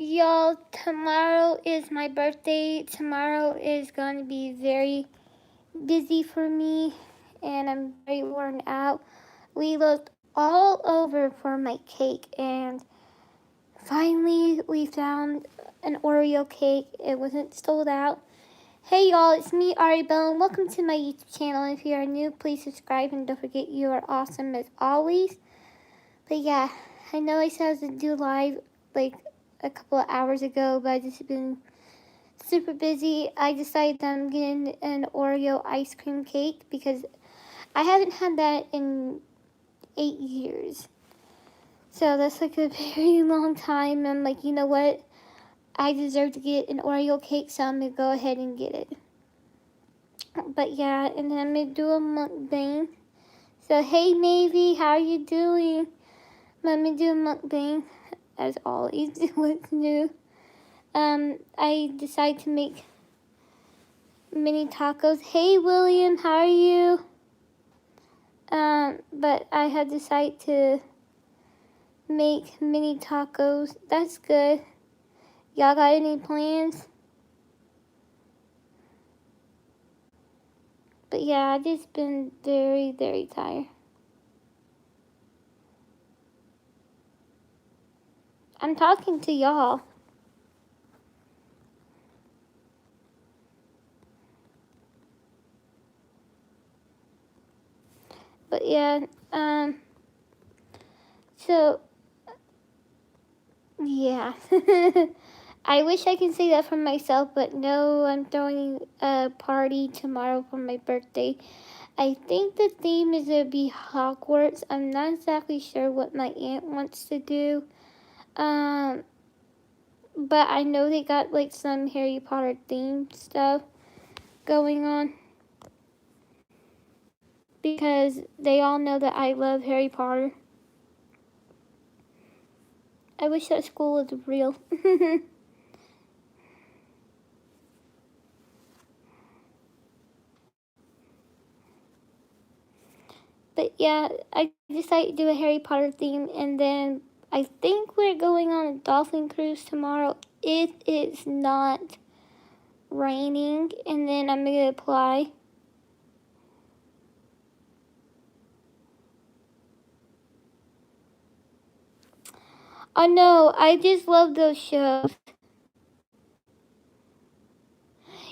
Y'all, tomorrow is my birthday. Tomorrow is going to be very busy for me, and I'm very worn out. We looked all over for my cake, and finally we found an Oreo cake. It wasn't sold out. Hey y'all, it's me, Ari Bell, and welcome to my YouTube channel. If you are new, please subscribe, and don't forget you are awesome as always. But yeah, I know I said I was going to do live like a couple of hours ago, but I just been super busy. I decided that I'm getting an Oreo ice cream cake because I haven't had that in 8 years. So that's like a very long time. I'm like, you know what? I deserve to get an Oreo cake, so I'm going to go ahead and get it. But yeah, and then I'm going to do a mukbang. So hey Navy, how are you doing? I'm going to do a mukbang, as always. What's new? I decided to make mini tacos. Hey William, how are you? But I had decided to make mini tacos. That's good. Y'all got any plans? But yeah, I just been very, very tired. I'm talking to y'all. But yeah, so, yeah. I wish I could say that for myself, but no, I'm throwing a party tomorrow for my birthday. I think the theme is going to be Hogwarts. I'm not exactly sure what my aunt wants to do. But I know they got like some Harry Potter themed stuff going on. Because they all know that I love Harry Potter. I wish that school was real. But yeah, I decided to do a Harry Potter theme, and then I think we're going on a dolphin cruise tomorrow if it's not raining, and then I'm gonna apply. Oh no, I just love those shows.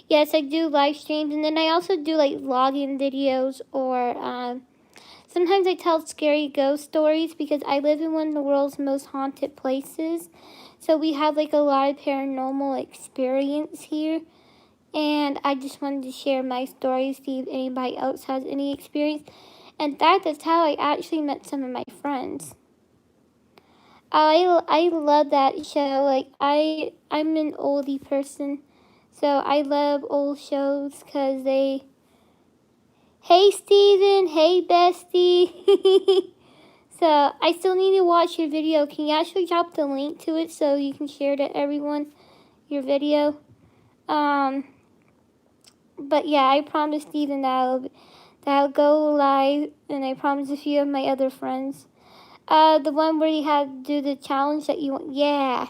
Yes, I do live streams, and then I also do like vlogging videos, or sometimes I tell scary ghost stories because I live in one of the world's most haunted places. So we have like a lot of paranormal experience here. And I just wanted to share my stories, see if anybody else has any experience. In fact, that's how I actually met some of my friends. I love that show. Like I'm an oldie person, so I love old shows because they. Hey Steven, hey bestie. So I still need to watch your video. Can you actually drop the link to it so you can share to everyone your video? But yeah, I promised Steven that'll go live, and I promised a few of my other friends. The one where you had to do the challenge that you want. Yeah.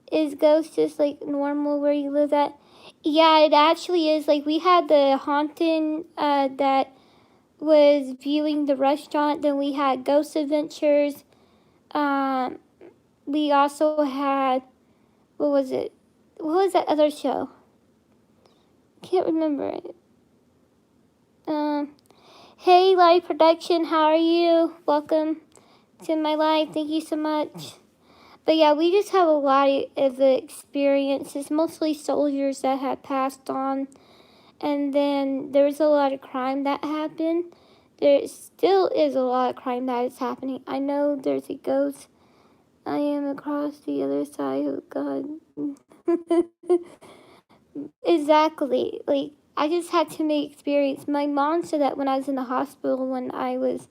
Is Ghost just like normal where you live at? Yeah, it actually is. Like we had the haunting that was viewing the restaurant. Then we had Ghost Adventures. We also had, what was it? What was that other show? Can't remember it. Hey, live production, how are you? Welcome to my live. Thank you so much. But yeah, we just have a lot of experiences, mostly soldiers that had passed on. And then there was a lot of crime that happened. There still is a lot of crime that is happening. I know there's a ghost. I am across the other side. Oh, God. Exactly. Like, I just had too many experience. My mom said that when I was in the hospital when I was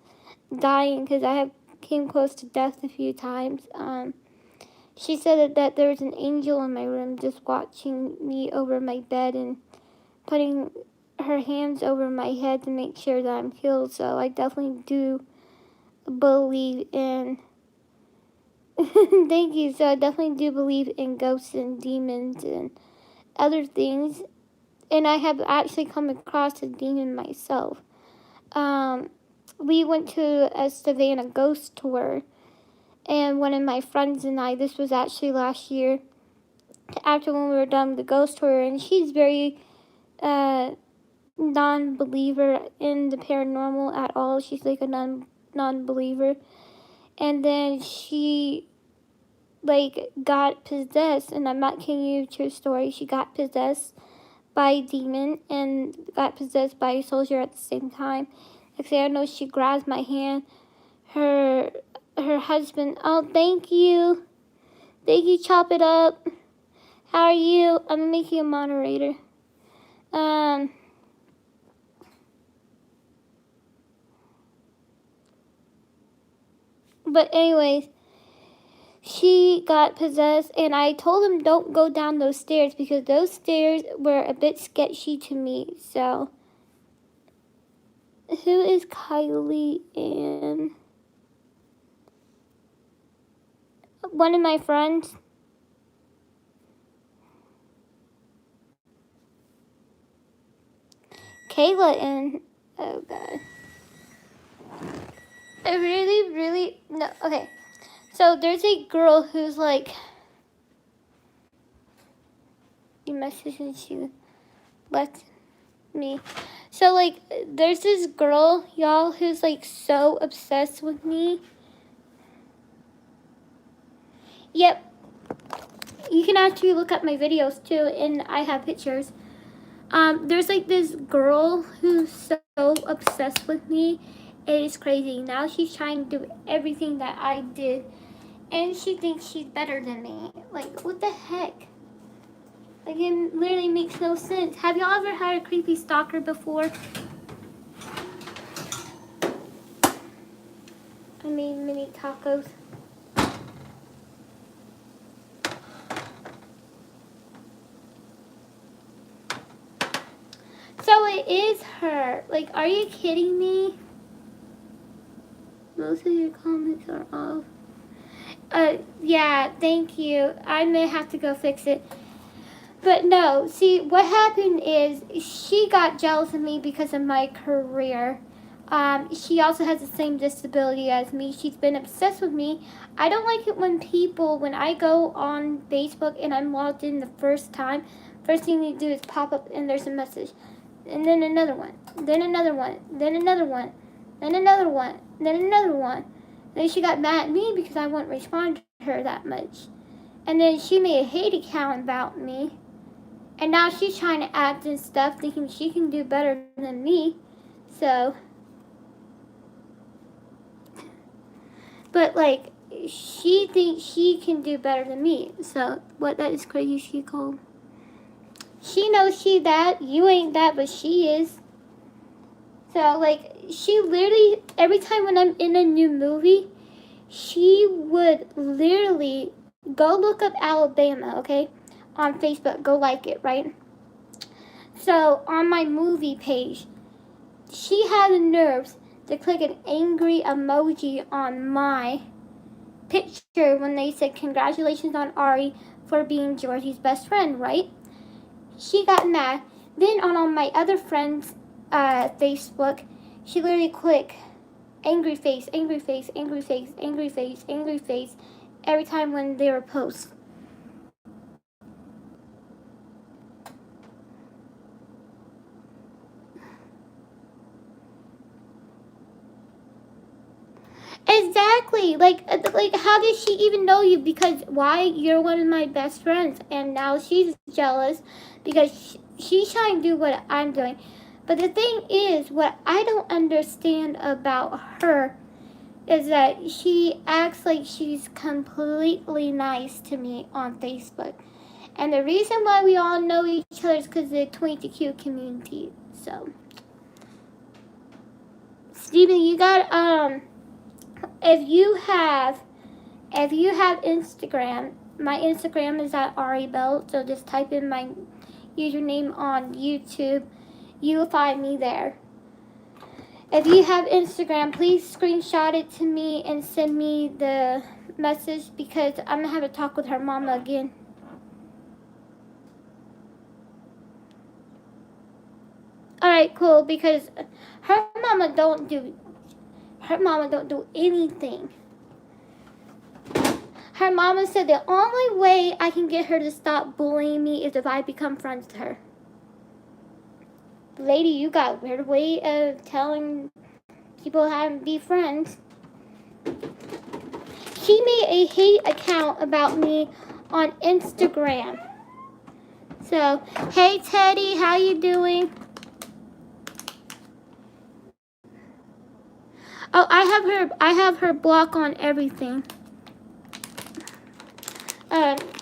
dying, because I have came close to death a few times. She said that there was an angel in my room just watching me over my bed and putting her hands over my head to make sure that I'm healed. So I definitely do believe in Thank you. So I definitely do believe in ghosts and demons and other things. And I have actually come across a demon myself. We went to a Savannah ghost tour. And one of my friends and I, this was actually last year, after when we were done with the ghost tour, and she's very non-believer in the paranormal at all. She's like a non-believer. And then she got possessed, and I'm not kidding you, true story. She got possessed by a demon and got possessed by a soldier at the same time. Next thing I know, she grabs my hand. Her husband, oh, thank you, Chop It Up. How are you? I'm making a moderator. But anyways, she got possessed, and I told him don't go down those stairs because those stairs were a bit sketchy to me. So, who is Kylee and one of my friends? Kayla and oh god. I really no. Okay, so there's a girl who's like, you messaged she left me. So there's this girl, y'all, who's so obsessed with me. Yep, you can actually look up my videos too, and I have pictures. There's this girl who's so obsessed with me. It is crazy. Now she's trying to do everything that I did, and she thinks she's better than me. What the heck? It literally makes no sense. Have y'all ever had a creepy stalker before? I made mini tacos. So it is her. Are you kidding me? Most of your comments are off. Yeah, thank you. I may have to go fix it. But no, see, what happened is she got jealous of me because of my career. She also has the same disability as me. She's been obsessed with me. I don't like it when I go on Facebook and I'm logged in the first time, first thing they do is pop up and there's a message. And then another one, then another one, then another one, then another one, then another one. Then she got mad at me because I wouldn't respond to her that much. And then she made a hate account about me. And now she's trying to act and stuff, thinking she can do better than me. So, but she thinks she can do better than me. So, that is crazy she called. She knows she that, you ain't that, but she is. So, she literally, every time when I'm in a new movie, she would literally go look up Alabama, okay? On Facebook, go like it, right? So, on my movie page, she had the nerves to click an angry emoji on my picture when they said, congratulations on Ari for being Georgie's best friend, right? She got mad. Then on all my other friends' Facebook, she literally clicked angry face, angry face, angry face, angry face, angry face every time when they were posts. Exactly. How did she even know you? Because why? You're one of my best friends, and now she's jealous because she's trying to do what I'm doing. But the thing is, what I don't understand about her is that she acts like she's completely nice to me on Facebook. And the reason why we all know each other is because of the 22Q community. So, Steven, you got, if you have Instagram, my Instagram is at Ari Bell, so just type in my username on YouTube. You'll find me there. If you have Instagram, please screenshot it to me and send me the message because I'm gonna have a talk with her mama again. Alright, cool, because her mama don't do anything. Her mama said the only way I can get her to stop bullying me is if I become friends with her. Lady, you got a weird way of telling people how to be friends. She made a hate account about me on Instagram. So, hey Teddy, how you doing? Oh, I have her block on everything.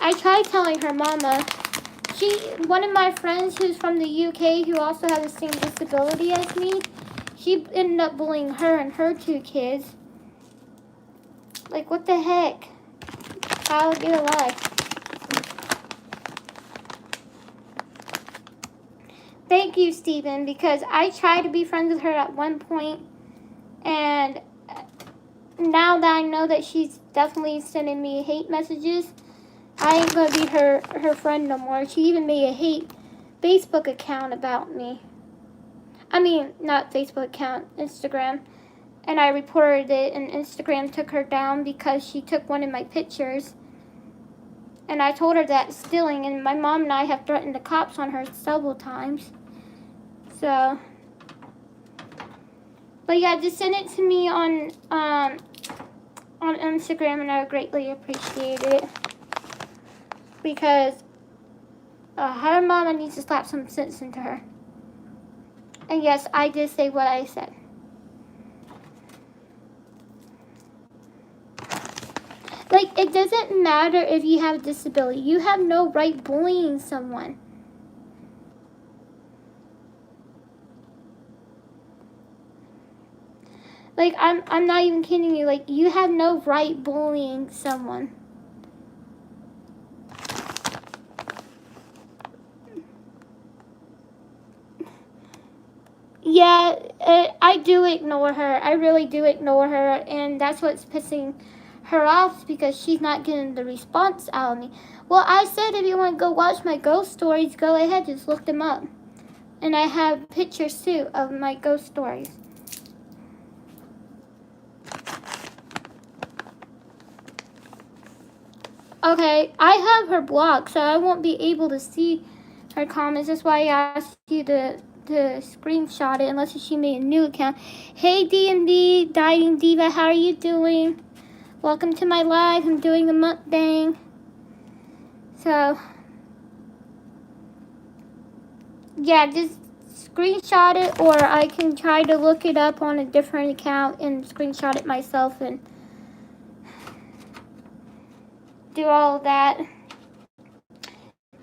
I tried telling her mama. One of my friends who's from the UK who also has the same disability as me, she ended up bullying her and her 2 kids. Like, what the heck? I'll get alive. Thank you, Steven, because I tried to be friends with her at one point, and now that I know that she's definitely sending me hate messages, I ain't gonna be her friend no more. She even made a hate Facebook account about me. I mean, not Facebook account, Instagram. And I reported it, and Instagram took her down because she took one of my pictures. And I told her that it's stealing, and my mom and I have threatened the cops on her several times. So, but yeah, just send it to me on Instagram, and I would greatly appreciate it. Because her mama needs to slap some sense into her. And yes, I did say what I said. Like, it doesn't matter if you have a disability. You have no right bullying someone. Like, I'm not even kidding you. Like, you have no right bullying someone. Yeah, I do ignore her. I really do ignore her, and that's what's pissing her off, because she's not getting the response out of me. Well, I said if you want to go watch my ghost stories, go ahead, just look them up. And I have pictures too of my ghost stories. Okay, I have her blocked, so I won't be able to see her comments. That's why I asked you to screenshot it, unless she made a new account. Hey D&D, Dying Diva, how are you doing? Welcome to my live. I'm doing a mukbang. So, yeah, just screenshot it, or I can try to look it up on a different account and screenshot it myself and do all of that.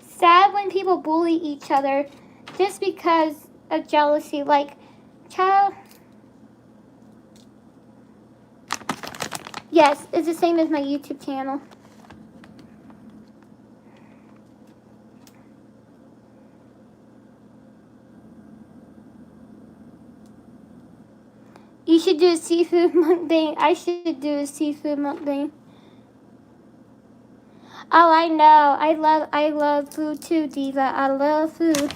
Sad when people bully each other just because of jealousy. Like, child. Yes, it's the same as my YouTube channel. You should do a seafood mukbang. I should do a seafood mukbang. Oh, I know. I love food too, Diva. I love food.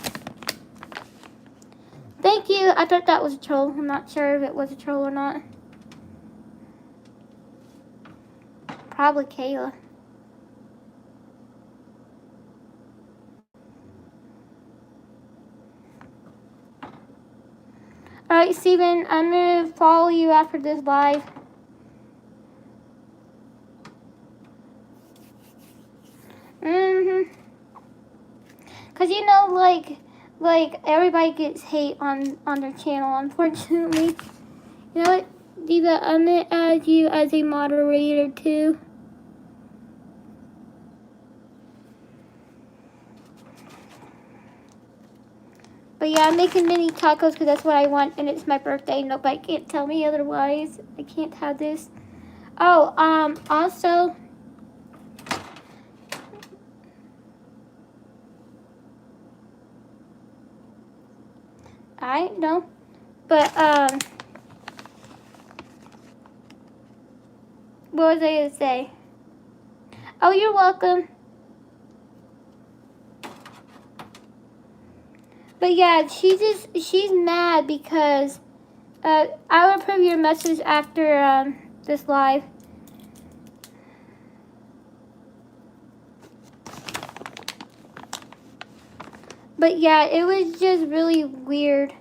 Thank you. I thought that was a troll. I'm not sure if it was a troll or not. Probably Kayla. Alright, Steven, I'm going to follow you after this live. Because, you know, like everybody gets hate on their channel, unfortunately. You know what, Diva, I'm going to add you as a moderator, too. But yeah, I'm making mini tacos because that's what I want, and it's my birthday. Nobody can't tell me otherwise. I can't have this. Oh, also, I know, but, what was I going to say? Oh, you're welcome. But yeah, she's mad because I will approve your message after this live. But yeah, it was just really weird.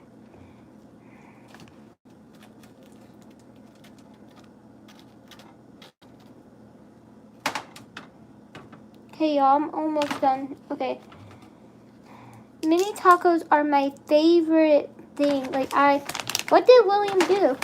Okay, y'all, I'm almost done. Okay. Mini tacos are my favorite thing. What did William do?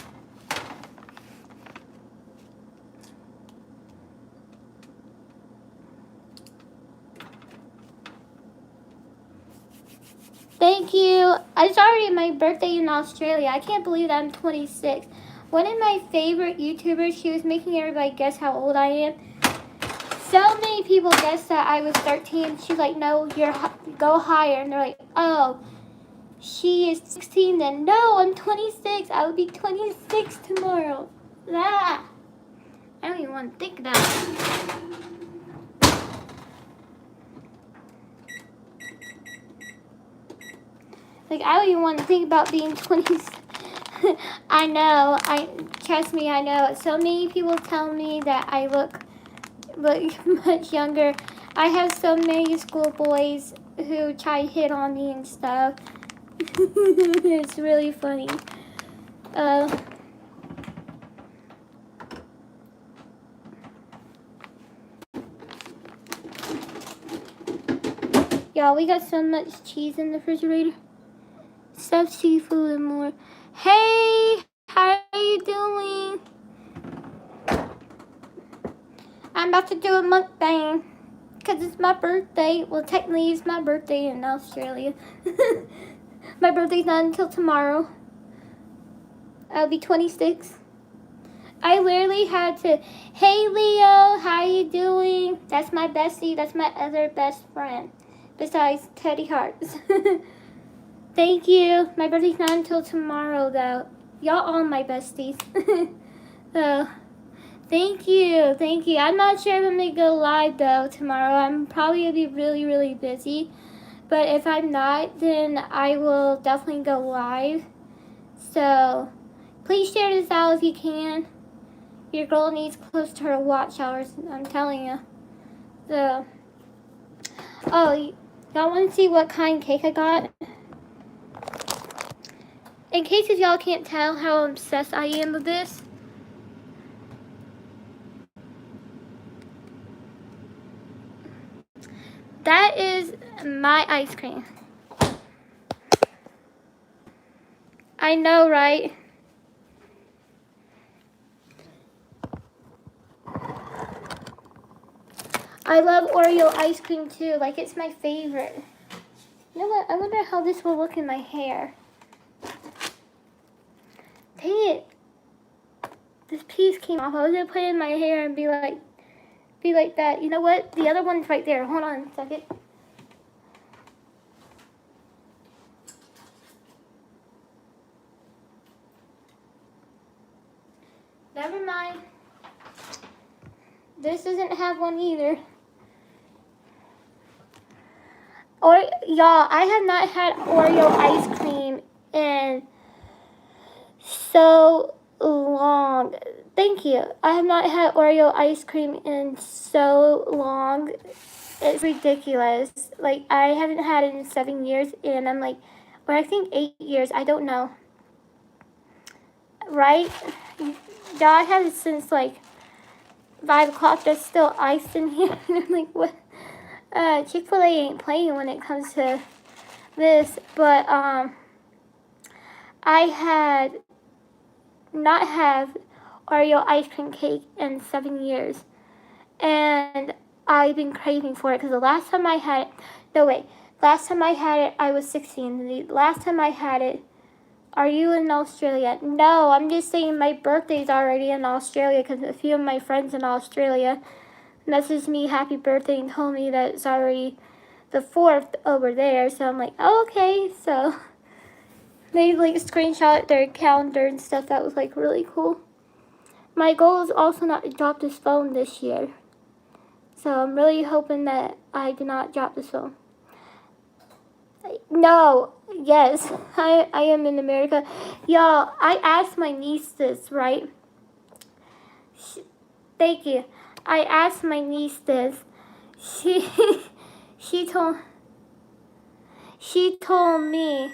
Thank you. It's already my birthday in Australia. I can't believe that I'm 26. One of my favorite YouTubers, she was making everybody guess how old I am. So many people guessed that I was 13. She's like, no, go higher. And they're like, oh, she is 16 then. No, I'm 26. I will be 26 tomorrow. Ah, I don't even want to think about it. I don't even want to think about being 20. I know. Trust me, I know. So many people tell me that I look much younger. I have so many schoolboys who try to hit on me and stuff. It's really funny. Y'all, we got so much cheese in the refrigerator. Stuffed seafood and more. Hey, how are you doing? I'm about to do a mukbang because it's my birthday. Well, technically it's my birthday in Australia. My birthday's not until tomorrow. I'll be 26. I literally had to, hey Leo, how you doing? That's my bestie. That's my other best friend. Besides Teddy Hearts. Thank you. My birthday's not until tomorrow though. Y'all all my besties. So, thank you. Thank you. I'm not sure if I'm going to go live though tomorrow. I'm probably going to be really, really busy. But if I'm not, then I will definitely go live. So, please share this out if you can. Your girl needs close to her watch hours, I'm telling you. So, oh, y'all want to see what kind of cake I got? In case if y'all can't tell how obsessed I am with this. That is my ice cream. I know, right? I love Oreo ice cream too. It's my favorite. You know what? I wonder how this will look in my hair. Dang it. This piece came off. I was going to put it in my hair and be like that. You know what? The other one's right there. Hold on a second. Never mind. This doesn't have one either. Or y'all, I have not had Oreo ice cream in so long. Thank you. I have not had Oreo ice cream in so long. It's ridiculous. I haven't had it in 7 years, and I'm or I think 8 years. I don't know. Right? Y'all, I had it since 5 o'clock. There's still ice in here. And I'm what? Chick-fil-A ain't playing when it comes to this. But I had not have Oreo ice cream cake in 7 years. And I've been craving for it because the last time I had it, last time I had it, I was 16. The last time I had it, are you in Australia? No, I'm just saying my birthday's already in Australia because a few of my friends in Australia messaged me happy birthday and told me that it's already the 4th over there. So I'm oh, okay. So they screenshot their calendar and stuff. That was really cool. My goal is also not to drop this phone this year. So I'm really hoping that I do not drop this phone. No, yes, I am in America. Y'all, I asked my niece this, right? Thank you. I asked my niece this. She, she told me,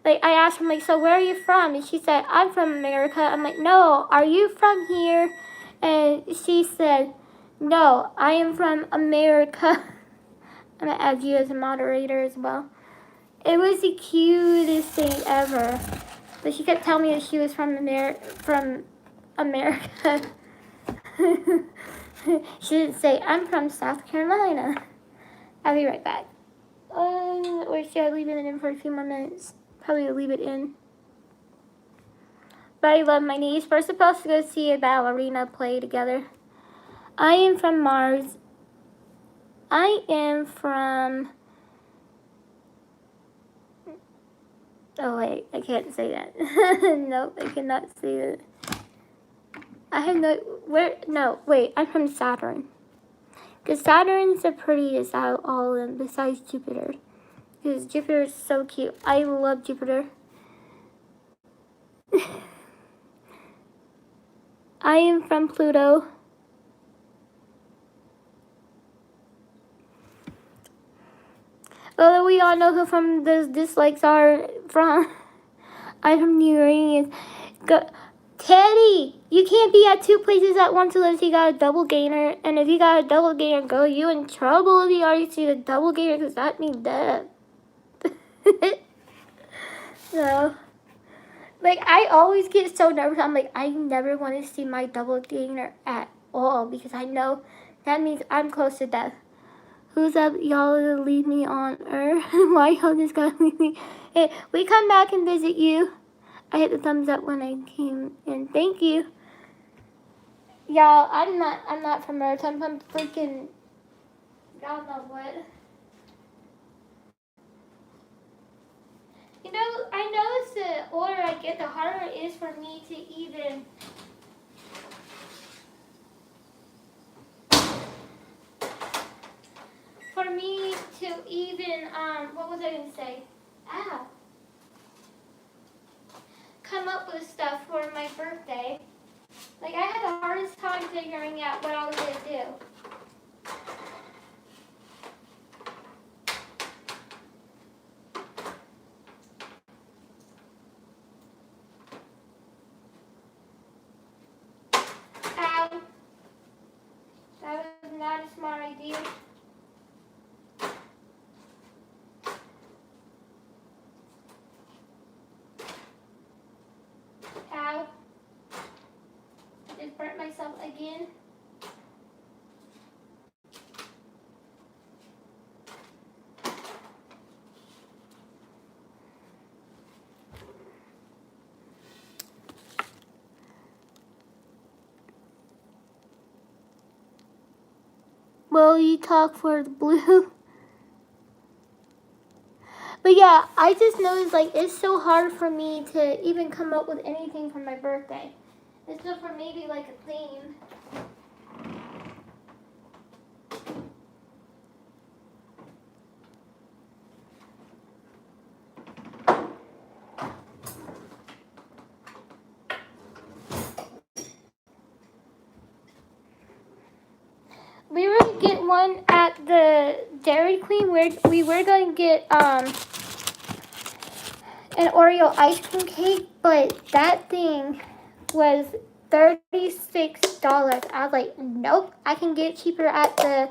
like, I asked her, like, so where are you from? And she said, I'm from America. I'm like, no, are you from here? And she said, no, I am from America. I'm gonna add you as a moderator as well. It was the cutest thing ever. But she kept telling me that she was from America. She didn't say, I'm from South Carolina. I'll be right back. Or should I leave it in for a few more minutes? Probably leave it in. But I love my niece. We're supposed to go see a ballerina play together. I am from Mars. I am from... Oh, wait. I can't say that. Nope, I cannot say that. I have no... Where? No, wait. I'm from Saturn. Because Saturn's the prettiest out of all of them besides Jupiter. Because Jupiter is so cute. I love Jupiter. I am from Pluto. Although we all know who from the dislikes are from. I'm from Uranus. Teddy, you can't be at two places at once unless you got a double gainer. And if you got a double gainer, girl, you in trouble if you already see the double gainer because that means death. So, like, I always get so nervous. I'm like, I never want to see my double gainer at all because I know that means I'm close to death. Who's up, y'all, to leave me on Earth? Why y'all just gotta leave me? Hey, we come back and visit you. I hit the thumbs up when I came in. Thank you. Y'all, I'm not from Earth. I'm from freaking, y'all know what. You know, I noticed the older I get, the harder it is for me to even... For me to even, what was I going to say? Ow. Come up with stuff for my birthday. Like, I had the hardest time figuring out what I was going to do. Ow. That was not a smart idea. Ow. I just burnt myself again. Will you talk for the blue? But yeah, I just noticed, like, it's so hard for me to even come up with anything for my birthday. Except for maybe, like, a theme. We were going to get one at the Dairy Queen where we were going to get an Oreo ice cream cake, but that thing was $36. I was like, nope, I can get it cheaper at the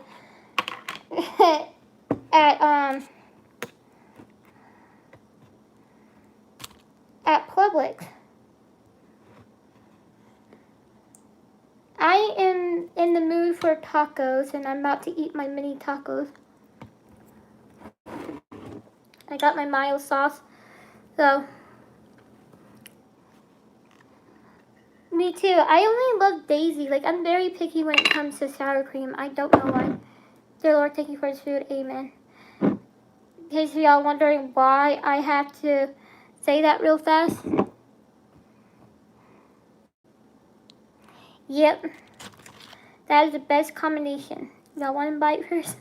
at Publix. I am in the mood for tacos, and I'm about to eat my mini tacos. I got my mayo sauce, so. Me too. I only love Daisy. Like, I'm very picky when it comes to sour cream. I don't know why. Dear Lord, thank you for his food. Amen. In case y'all wondering why I have to say that real fast. Yep. That is the best combination. Y'all want to bite first?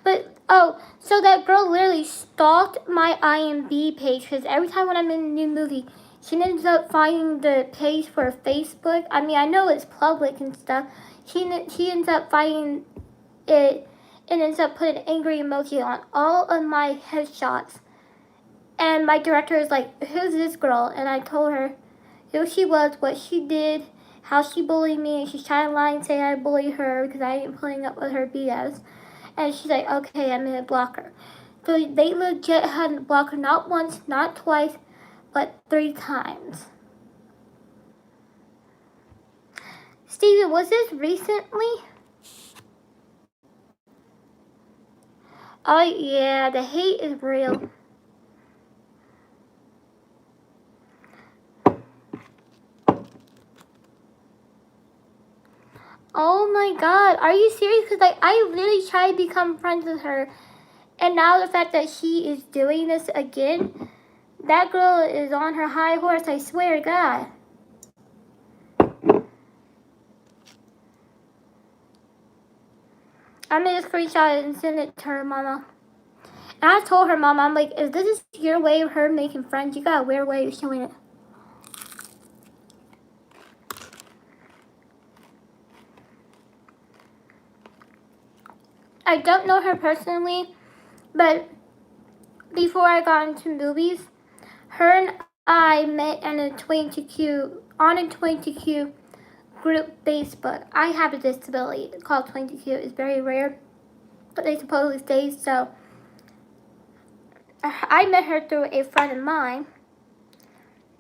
But, oh, so that girl literally stalked my IMDb page because every time when I'm in a new movie, she ends up finding the page for Facebook. I mean, I know it's public and stuff. She ends up finding it and ends up putting an angry emoji on all of my headshots. And my director is like, who's this girl? And I told her who she was, what she did, how she bullied me, and she's trying to lie and say I bullied her because I ain't putting up with her BS. And she's like, okay, I'm gonna block her. So they legit had to block her not once, not twice, but 3 times. Steven, was this recently? Oh yeah, the hate is real. Oh my god, are you serious? Because like, I literally tried to become friends with her. And now the fact that she is doing this again, that girl is on her high horse, I swear to God. I'm gonna screenshot it and send it to her mama. And I told her mama, I'm like, if this is your way of her making friends, you got a weird way of showing it. I don't know her personally, but before I got into movies, her and I met on a 22Q group Facebook. I have a disability called 22Q. It's very rare, but they supposedly say so. I met her through a friend of mine.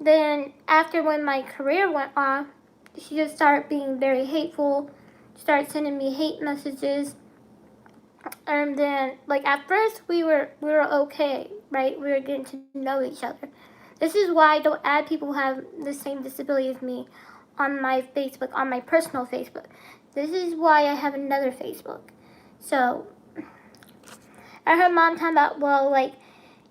Then after when my career went off, she just started being very hateful, started sending me hate messages. And then, like, at first we were okay, right? We were getting to know each other. This is why I don't add people who have the same disability as me on my Facebook, on my personal Facebook. This is why I have another Facebook. So, I heard mom talking about, well, like,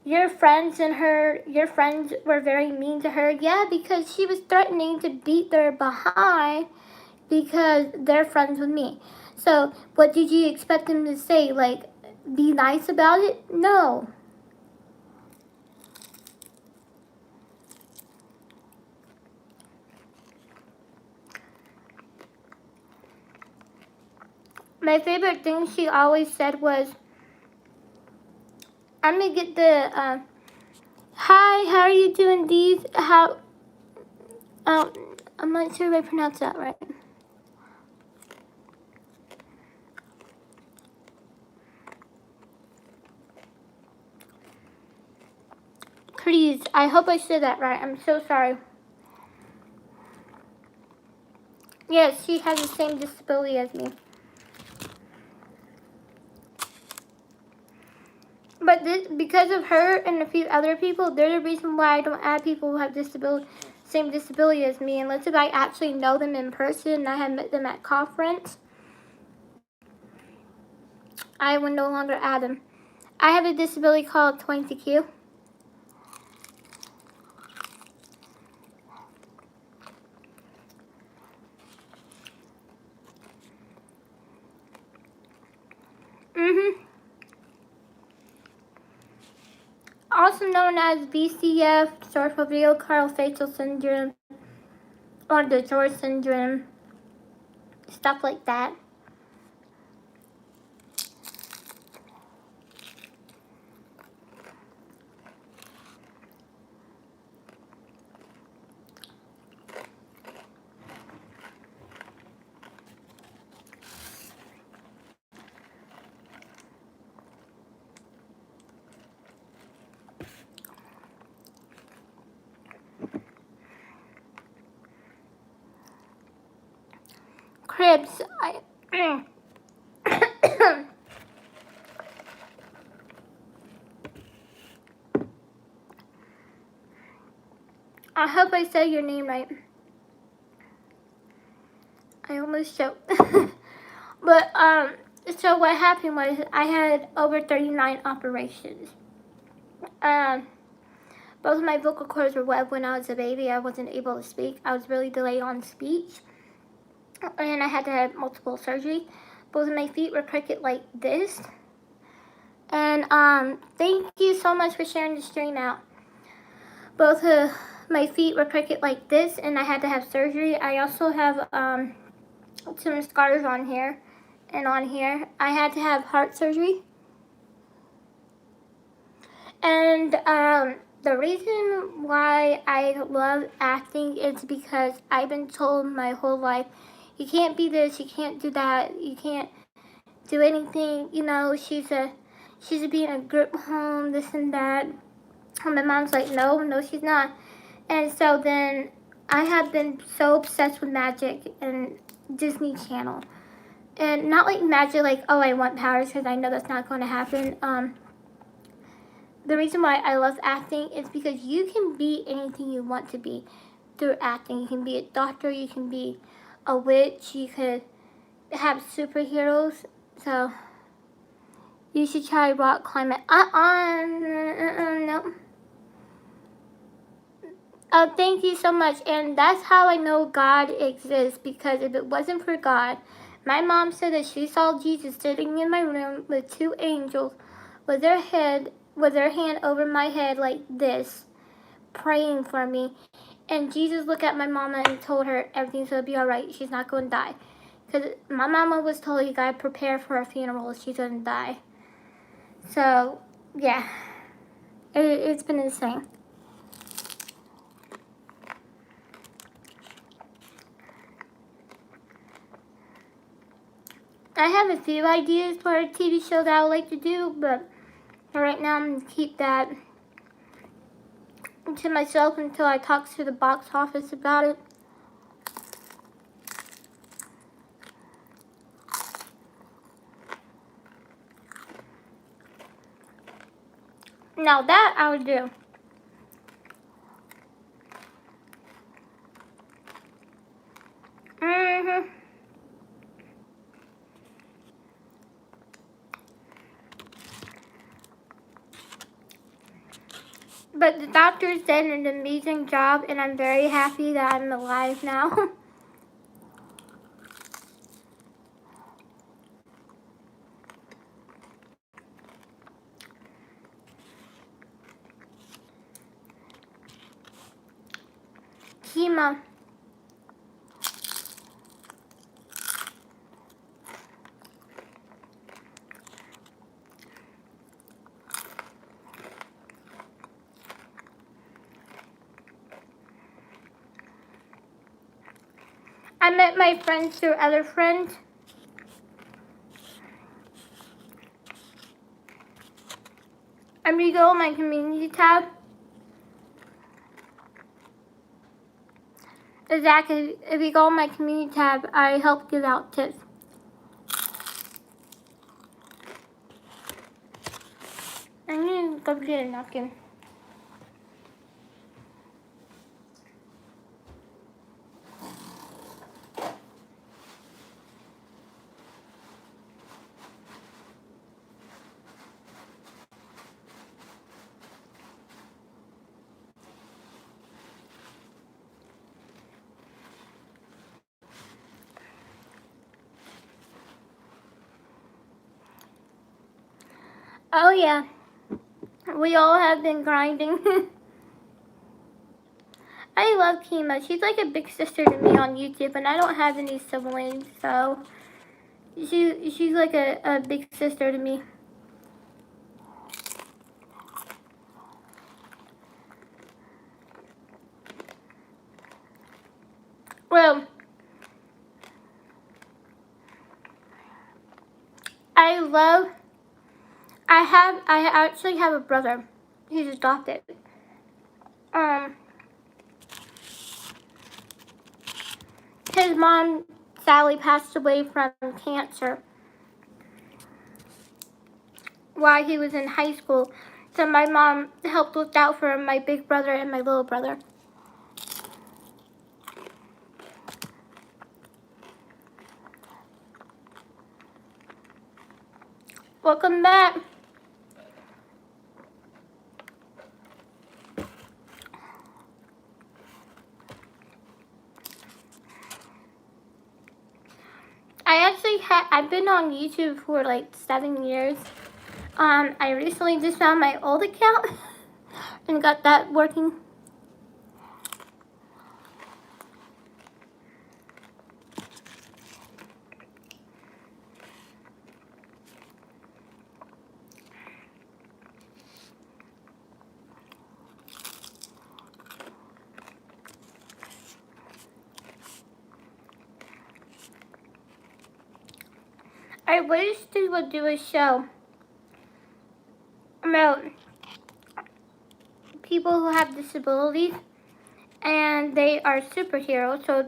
your friends were very mean to her. Yeah, because she was threatening to beat their behind because they're friends with me. So, what did you expect them to say? Like, be nice about it? No. My favorite thing she always said was, I'm gonna get the, hi, how are you doing these? I'm not sure if I pronounced that right. Please, I hope I said that right. I'm so sorry. Yes, she has the same disability as me. But this, because of her and a few other people, they're the reason why I don't add people who have same disability as me, unless if I actually know them in person and I have met them at conference. I will no longer add them. I have a disability called 22Q. Also known as BCF, cerebrofacial syndrome, or the George syndrome, stuff like that. Cribs, I hope I said your name right. I almost choked. But, so what happened was I had over 39 operations. But Both of my vocal cords were wet when I was a baby. I wasn't able to speak. I was really delayed on speech. And I had to have multiple surgery. Both of my feet were crooked like this. And thank you so much for sharing the stream out. Both of my feet were crooked like this, and I had to have surgery. I also have some scars on here and on here. I had to have heart surgery. And the reason why I love acting is because I've been told my whole life, you can't be this, you can't do that, you can't do anything, you know, she's a be in a group home, this and that. And my mom's like, no, she's not. And so then I have been so obsessed with magic and Disney Channel. And not like magic, like, oh, I want powers, because I know that's not going to happen. The reason why I love acting is because you can be anything you want to be through acting. You can be a doctor, you can be a witch, you could have superheroes. So you should try rock climbing. No. Thank you so much. And that's how I know God exists, because if it wasn't for God, my mom said that she saw Jesus sitting in my room with two angels with their hand over my head like this, praying for me. And Jesus looked at my mama and told her everything's going to be all right. She's not going to die. Because my mama was told you got to prepare for a funeral if she's going to die. So, yeah. It's been insane. I have a few ideas for a TV show that I would like to do, but for right now I'm going to keep that to myself until I talk to the box office about it. Now that I would do. But the doctors did an amazing job, and I'm very happy that I'm alive now. Chemo. I met my friends through other friends. And we go on my community tab. Exactly. If you go on my community tab, I help give out tips. I need to go get a napkin. Oh yeah, we all have been grinding. I love Kima. She's like a big sister to me on YouTube, and I don't have any siblings, so she's like a big sister to me. Well, I actually have a brother. He's adopted. His mom sadly passed away from cancer while he was in high school. So my mom helped look out for my big brother and my little brother. Welcome back. I've been on YouTube for like 7 years. I recently just found my old account and got that working. I wish they would do a show about people who have disabilities and they are superheroes, so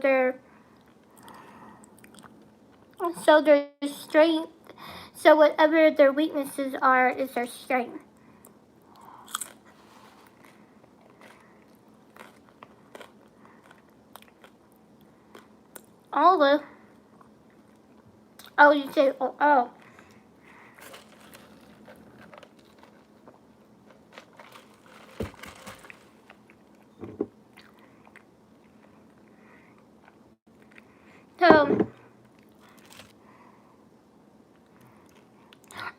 their strength, so whatever their weaknesses are is their strength. Olive. Oh, you say, oh. So,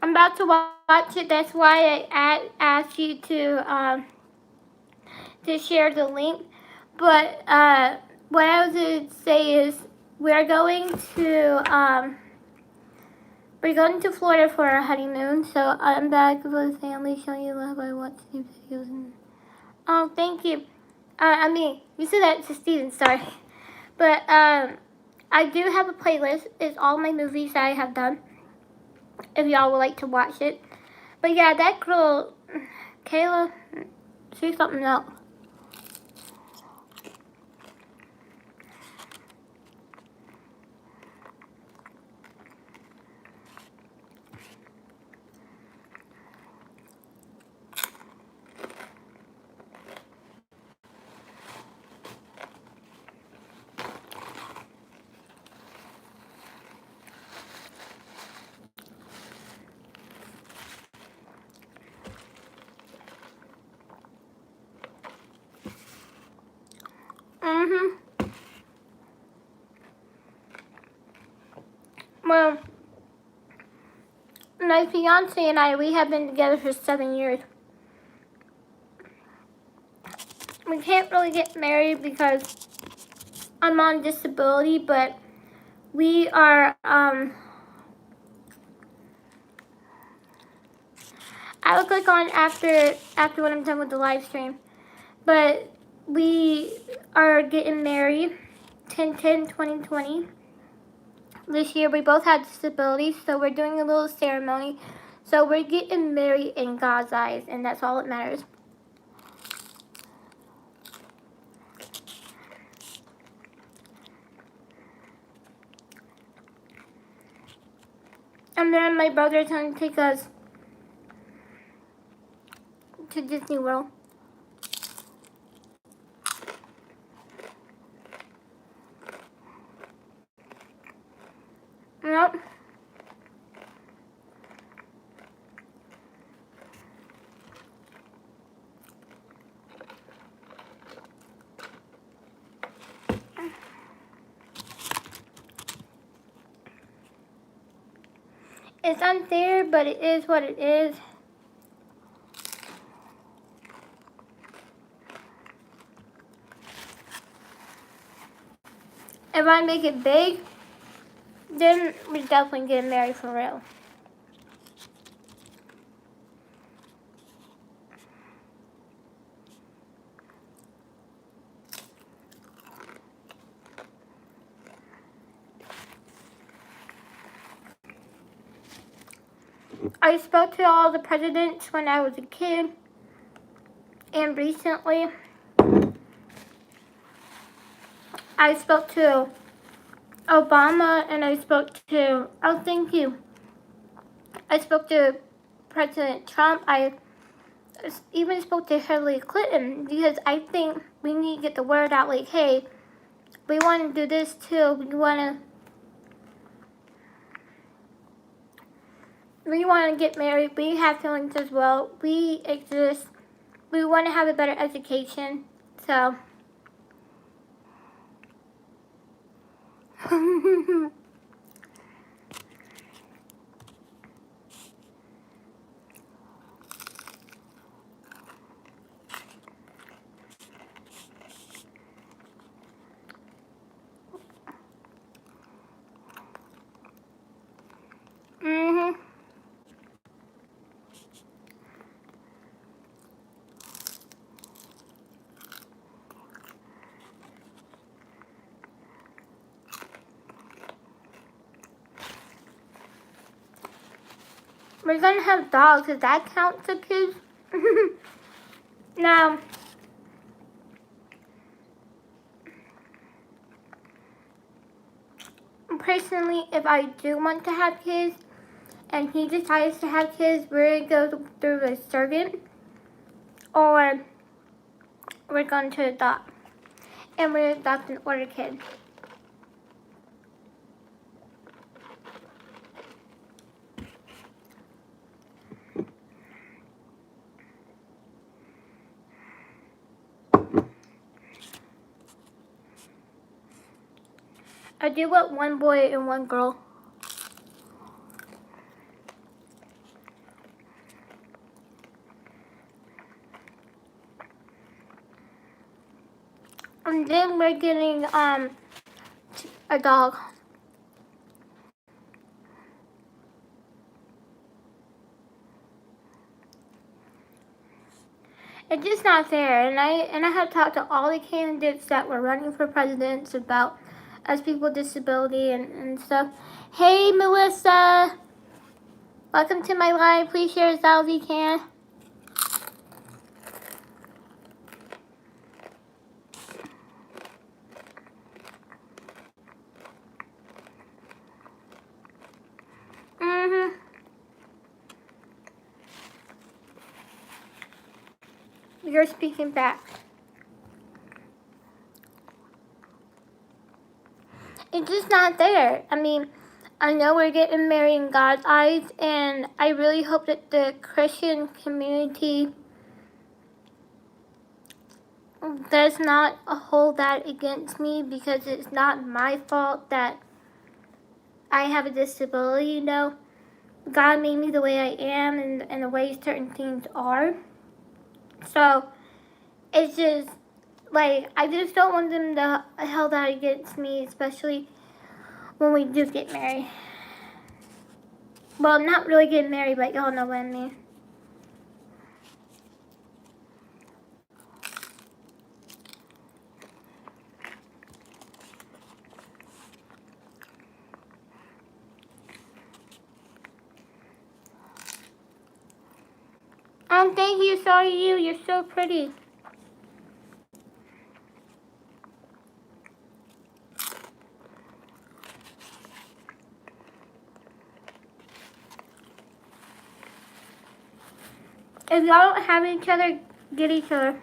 I'm about to watch it. That's why I asked you to share the link. But what I was going to say is we're going to Florida for our honeymoon. So I'm back with the family, showing you love. I watch new videos. Oh, thank you. You said that to Steven, sorry. But I do have a playlist. It's all my movies that I have done, if y'all would like to watch it. But yeah, that girl, Kayla, she's something else. Well, my fiance and I, we have been together for 7 years. We can't really get married because I'm on disability, but we are, I will click on after when I'm done with the live stream. But we are getting married 10/10/2020. This year we both had disabilities, so we're doing a little ceremony. So we're getting married in God's eyes, and that's all that matters. And then my brother's going to take us to Disney World. Yep. It's unfair, but it is what it is. If I make it big, then we're definitely getting married for real. I spoke to all the presidents when I was a kid, and recently I spoke to Obama, and I spoke to, oh, thank you. I spoke to President Trump. I even spoke to Hillary Clinton, because I think we need to get the word out, like, hey, we want to do this too. We want to get married. We have feelings as well. We exist. We want to have a better education. So, we're gonna have dogs. Does that count as kids? Now, personally, if I do want to have kids and he decides to have kids, we're gonna go through a surrogate or we're going to adopt. And we're adopting an order kid. I do want one boy and one girl. And then we're getting a dog. It's just not fair, and I have talked to all the candidates that were running for presidents about us people with disability and stuff. Hey Melissa, welcome to my live. Please share as loud as you can. You're speaking back. It's just not there. I mean, I know we're getting married in God's eyes, and I really hope that the Christian community does not hold that against me, because it's not my fault that I have a disability, you know. God made me the way I am and the way certain things are. So, it's just, like, I just don't want them to hold that against me, especially when we do get married. Well, not really get married, but y'all know what I mean. Thank you, sorry you, you're so pretty. If y'all don't have each other, get each other.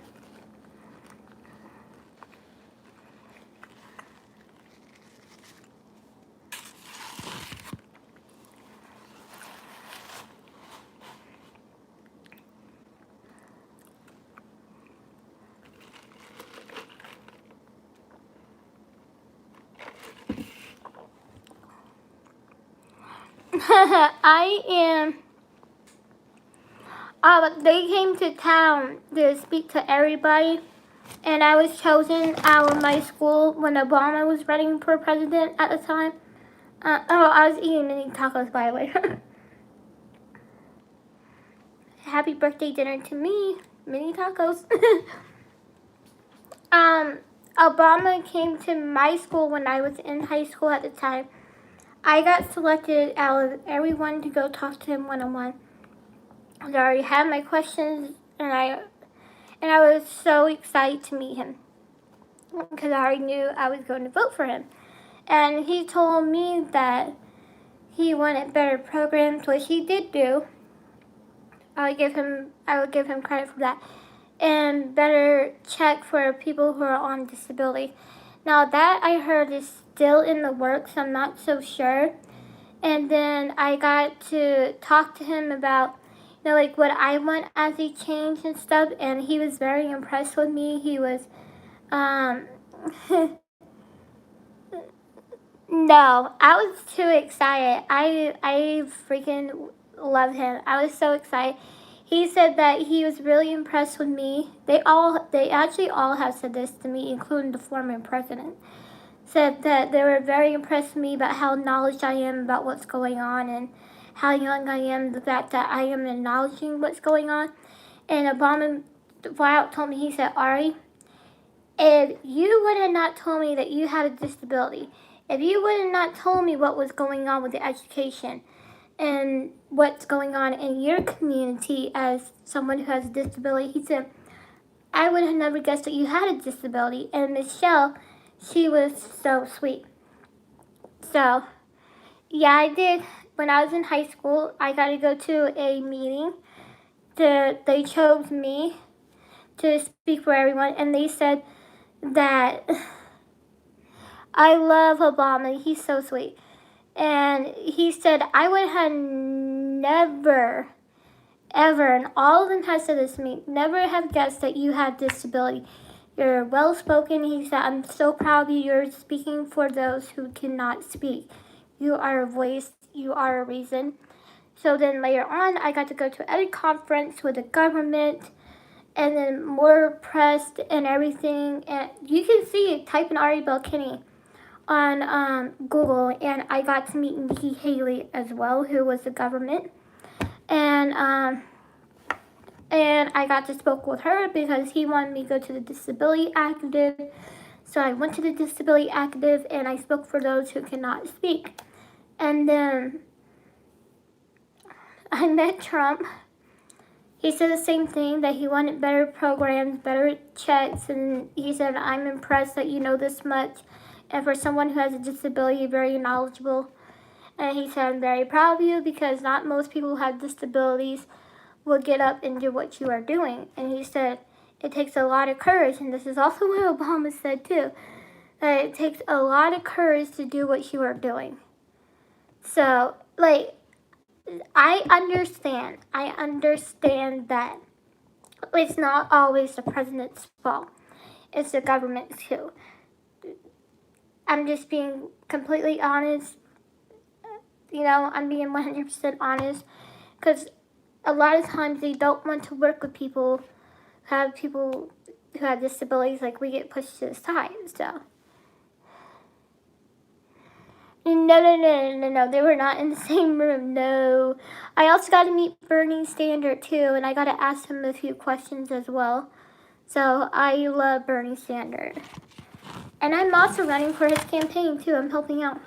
I am. They came to town to speak to everybody, and I was chosen out of my school when Obama was running for president at the time. I was eating mini tacos, by the way. Happy birthday dinner to me, mini tacos. Obama came to my school when I was in high school at the time. I got selected out of everyone to go talk to him one-on-one. I already had my questions, and I was so excited to meet him because I already knew I was going to vote for him. And he told me that he wanted better programs, which he did do. I would give him credit for that. And better check for people who are on disability. Now that I heard is still in the works, I'm not so sure. And then I got to talk to him about, you know, like what I want as a change and stuff, and he was very impressed with me. He was, no, I was too excited. I freaking love him. I was so excited. He said that he was really impressed with me. They actually all have said this to me, including the former president. Said that they were very impressed with me about how knowledgeable I am about what's going on and how young I am, the fact that I am acknowledging what's going on. And Obama flat out told me, he said, Ari, if you would have not told me that you had a disability, if you would have not told me what was going on with the education, and what's going on in your community as someone who has a disability. He said, I would have never guessed that you had a disability. And Michelle, she was so sweet. So, yeah, I did. When I was in high school, I got to go to a meeting. They chose me to speak for everyone, and they said that I love Obama. He's so sweet. And he said, I would have never, ever, and all of them have said this to me, never have guessed that you had disability. You're well spoken. He said, I'm so proud of you. You're speaking for those who cannot speak. You are a voice. You are a reason. So then later on, I got to go to a conference with the government, and then more press and everything. And you can see, type in Ari Belkinney on Google, and I got to meet Nikki Haley as well, who was the government. And I got to spoke with her because he wanted me to go to the Disability Active. So I went to the Disability Active, and I spoke for those who cannot speak. And then I met Trump. He said the same thing, that he wanted better programs, better checks, and he said, I'm impressed that you know this much. And for someone who has a disability, very knowledgeable. And he said, I'm very proud of you because not most people who have disabilities will get up and do what you are doing. And he said, it takes a lot of courage, and this is also what Obama said too, that it takes a lot of courage to do what you are doing. So, like, I understand that it's not always the president's fault. It's the government's too. I'm just being completely honest. You know, I'm being 100% honest because a lot of times they don't want to work with people who have disabilities. Like, we get pushed to the side. So no, they were not in the same room. No, I also got to meet Bernie Sanders too, and I got to ask him a few questions as well. So I love Bernie Sanders, and I'm also running for his campaign too. I'm helping out.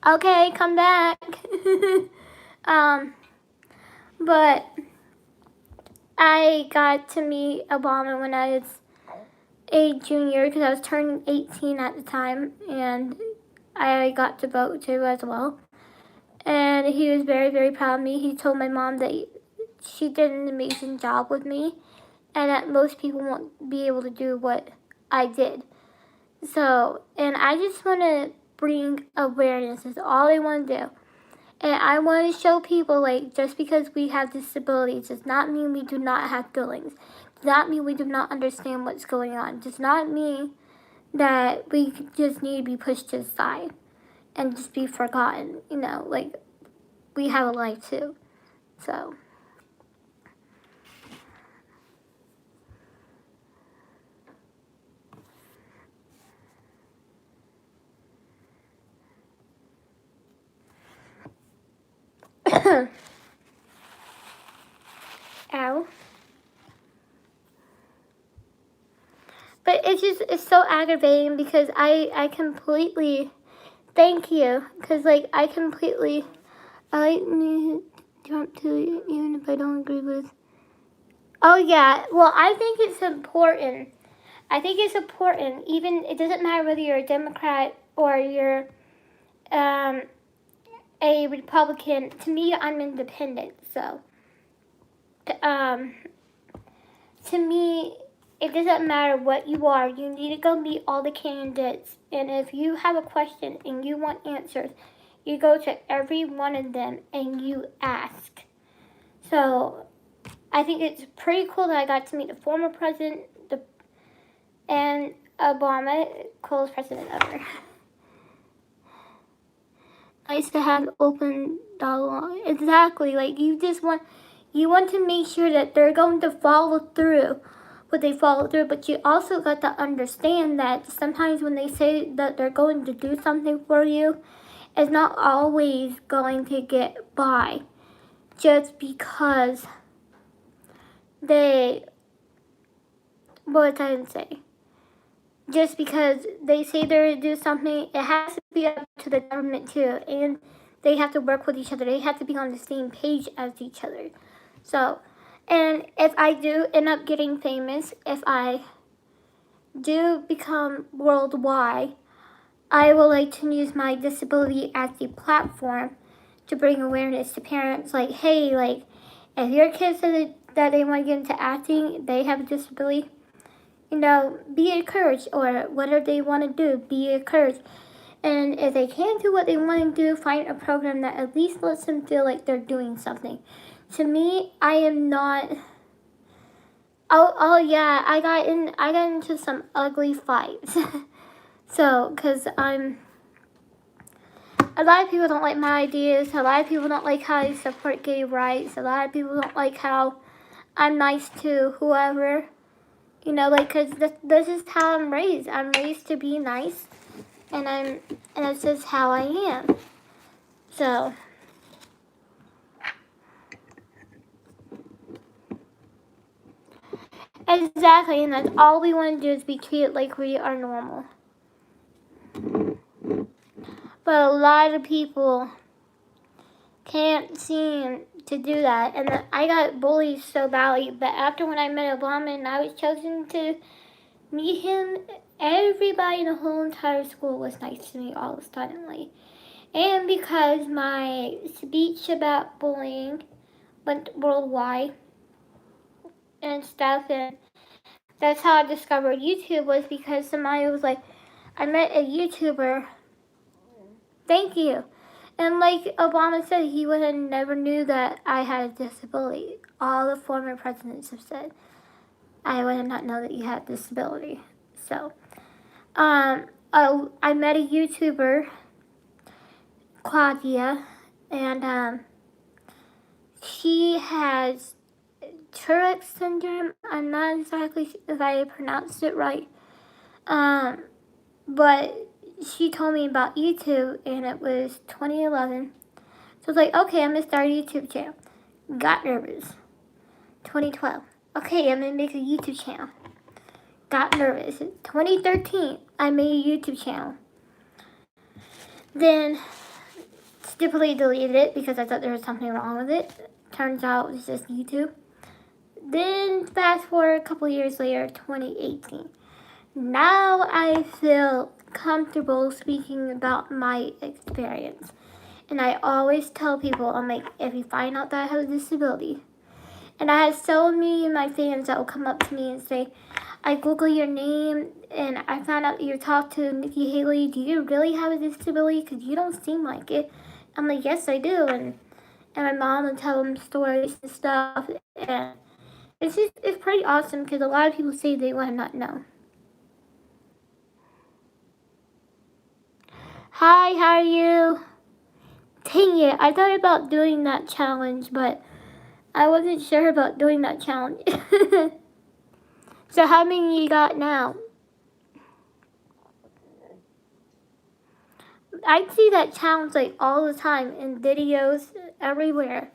Okay, come back. But I got to meet Obama when I was a junior because I was turning 18 at the time, and I got to vote too as well. And he was very, very proud of me. He told my mom that she did an amazing job with me, and that most people won't be able to do what I did. So, and I just want to bring awareness. That's all I want to do. And I want to show people, like, just because we have disabilities does not mean we do not have feelings. Does not mean we do not understand what's going on. Does not mean that we just need to be pushed to the side and just be forgotten. You know, like, we have a life too. So. Ow. But it's so aggravating because I completely, thank you, because, like, I like Trump too, even if I don't agree with. Oh yeah, well, I think it's important. Even, it doesn't matter whether you're a Democrat or you're a Republican. To me, I'm independent, so to me, it doesn't matter what you are. You need to go meet all the candidates, and if you have a question and you want answers, you go to every one of them and you ask. So I think it's pretty cool that I got to meet the former president and Obama, coolest president ever. Nice to have open dialogue. Exactly. Like, you want to make sure that they're going to follow through what they follow through, but you also got to understand that sometimes when they say that they're going to do something for you, it's not always going to get by just because what was I going to say? just because they say they're going to do something, it has to be up to the government too. And they have to work with each other. They have to be on the same page as each other. So, and if I do end up getting famous, if I do become worldwide, I would like to use my disability as a platform to bring awareness to parents. Like, hey, like, if your kids said that they want to get into acting, they have a disability, be encouraged, or whatever they want to do, be encouraged. And if they can't do what they want to do, find a program that at least lets them feel like they're doing something. To me, I am not. Oh yeah, I got into some ugly fights. So, cause a lot of people don't like my ideas. A lot of people don't like how I support gay rights. A lot of people don't like how I'm nice to whoever. Cause this is how I'm raised. I'm raised to be nice, and that's just how I am. So. Exactly, and that's all we want to do is be treated like we are normal. But a lot of people can't seem to do that, and I got bullied so badly. But after when I met Obama and I was chosen to meet him, everybody in the whole entire school was nice to me all of a sudden. And because my speech about bullying went worldwide and stuff, and that's how I discovered YouTube, was because somebody was like, I met a YouTuber. Thank you. And like Obama said, he would have never knew that I had a disability. All the former presidents have said, I would have not known that you had a disability. So, I met a YouTuber, Claudia, and she has Tourette's syndrome. I'm not exactly if I pronounced it right. But she told me about YouTube, and it was 2011. So I was like, okay, I'm going to start a YouTube channel. Got nervous. 2012. Okay, I'm going to make a YouTube channel. Got nervous. 2013, I made a YouTube channel. Then, stupidly deleted it because I thought there was something wrong with it. Turns out it was just YouTube. Then, fast forward a couple years later, 2018. Now I feel comfortable speaking about my experience. And I always tell people, I'm like, if you find out that I have a disability. And I have so many of my fans that will come up to me and say, I Google your name and I found out you talked to Nikki Haley. Do you really have a disability? Because you don't seem like it. I'm like, yes, I do. And my mom will tell them stories and stuff. And it's pretty awesome because a lot of people say they want to not know. Hi, how are you? Dang it, I thought about doing that challenge, but I wasn't sure about doing that challenge. So how many you got now? I see that challenge like all the time in videos everywhere.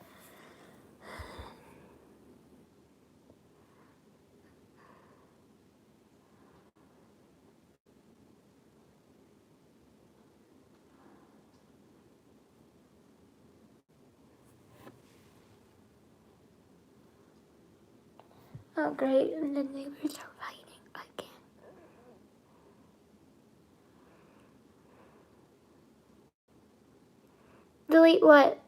Oh great, and the neighbors are fighting again. Delete what?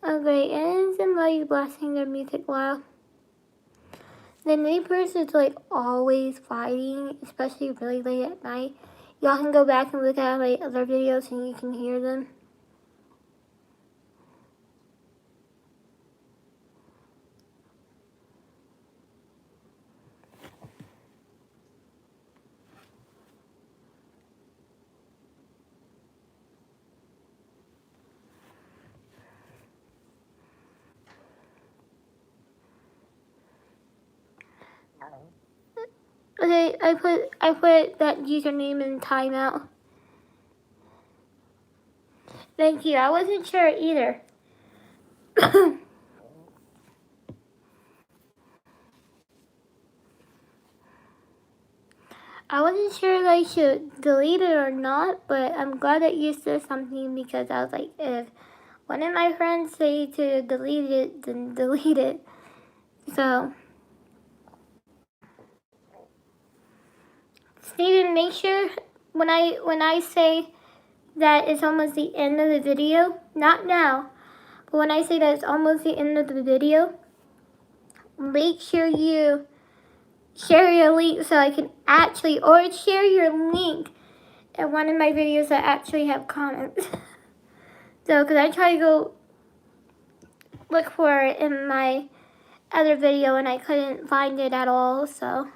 Oh great, and somebody's blasting their music loud. The neighbors is like always fighting, especially really late at night. Y'all can go back and look at my other videos and you can hear them. Okay, I put that username in timeout. Thank you. I wasn't sure either. I wasn't sure if I should delete it or not, but I'm glad that you said something because I was like, if one of my friends say to delete it, then delete it. So, Steven, make sure when I say that it's almost the end of the video, not now, but when I say that it's almost the end of the video, make sure you share your link so I can actually, or share your link in one of my videos that actually have comments. So, because I try to go look for it in my other video and I couldn't find it at all, so.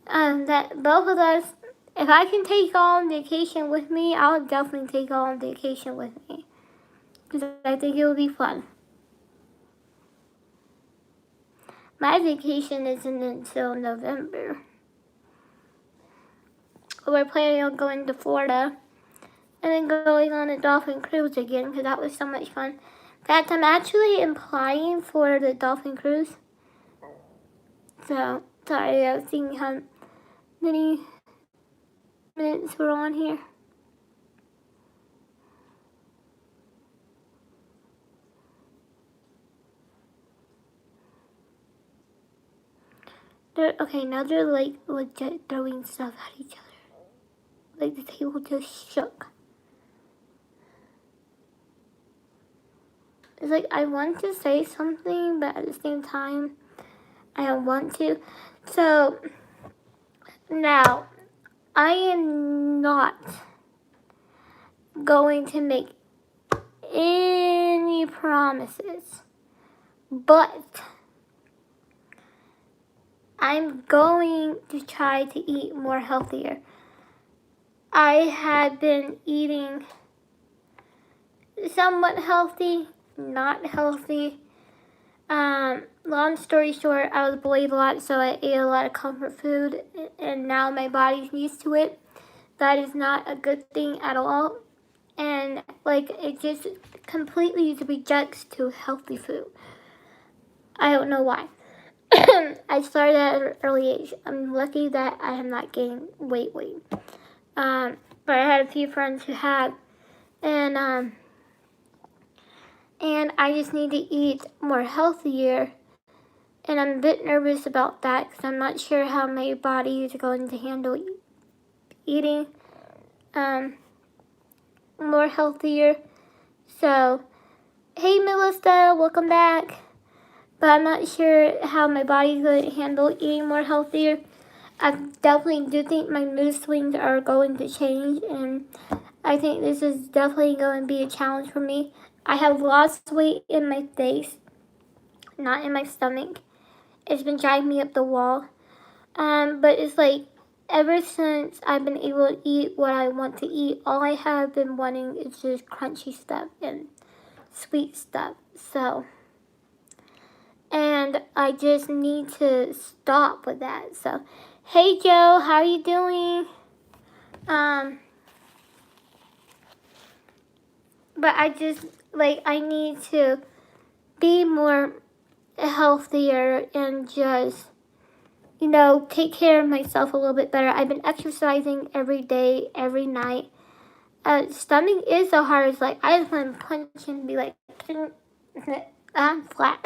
That both of us, if I can take y'all on vacation with me, I'll definitely take y'all on vacation with me. Because I think it will be fun. My vacation isn't until November. We're planning on going to Florida and then going on a dolphin cruise again because that was so much fun. In fact, I'm actually applying for the dolphin cruise. So, sorry, I was seeing how many minutes we're on here. Okay, now they're like legit throwing stuff at each other. Like the table just shook. It's like I want to say something, but at the same time, I don't want to. So, now, I am not going to make any promises, but I'm going to try to eat more healthier. I had been eating somewhat healthy, not healthy. Long story short, I was bullied a lot, so I ate a lot of comfort food, and now my body's used to it. That is not a good thing at all. And, like, it just completely rejects to healthy food. I don't know why. I started at an early age. I'm lucky that I have not gained weight. But I had a few friends who had, and I just need to eat more healthier. And I'm a bit nervous about that because I'm not sure how my body is going to handle eating more healthier. So, hey Melissa, welcome back. But I'm not sure how my body's going to handle eating more healthier. I definitely do think my mood swings are going to change, and I think this is definitely going to be a challenge for me. I have lost weight in my face, not in my stomach. It's been driving me up the wall. But it's like, ever since I've been able to eat what I want to eat, all I have been wanting is just crunchy stuff and sweet stuff. So, and I just need to stop with that. So, hey Joe, how are you doing? But I just, like, I need to be more healthier and just, you know, take care of myself a little bit better. I've been exercising every day, every night. Stomach is the hardest. Like, I just want to punch and be like, I'm flat.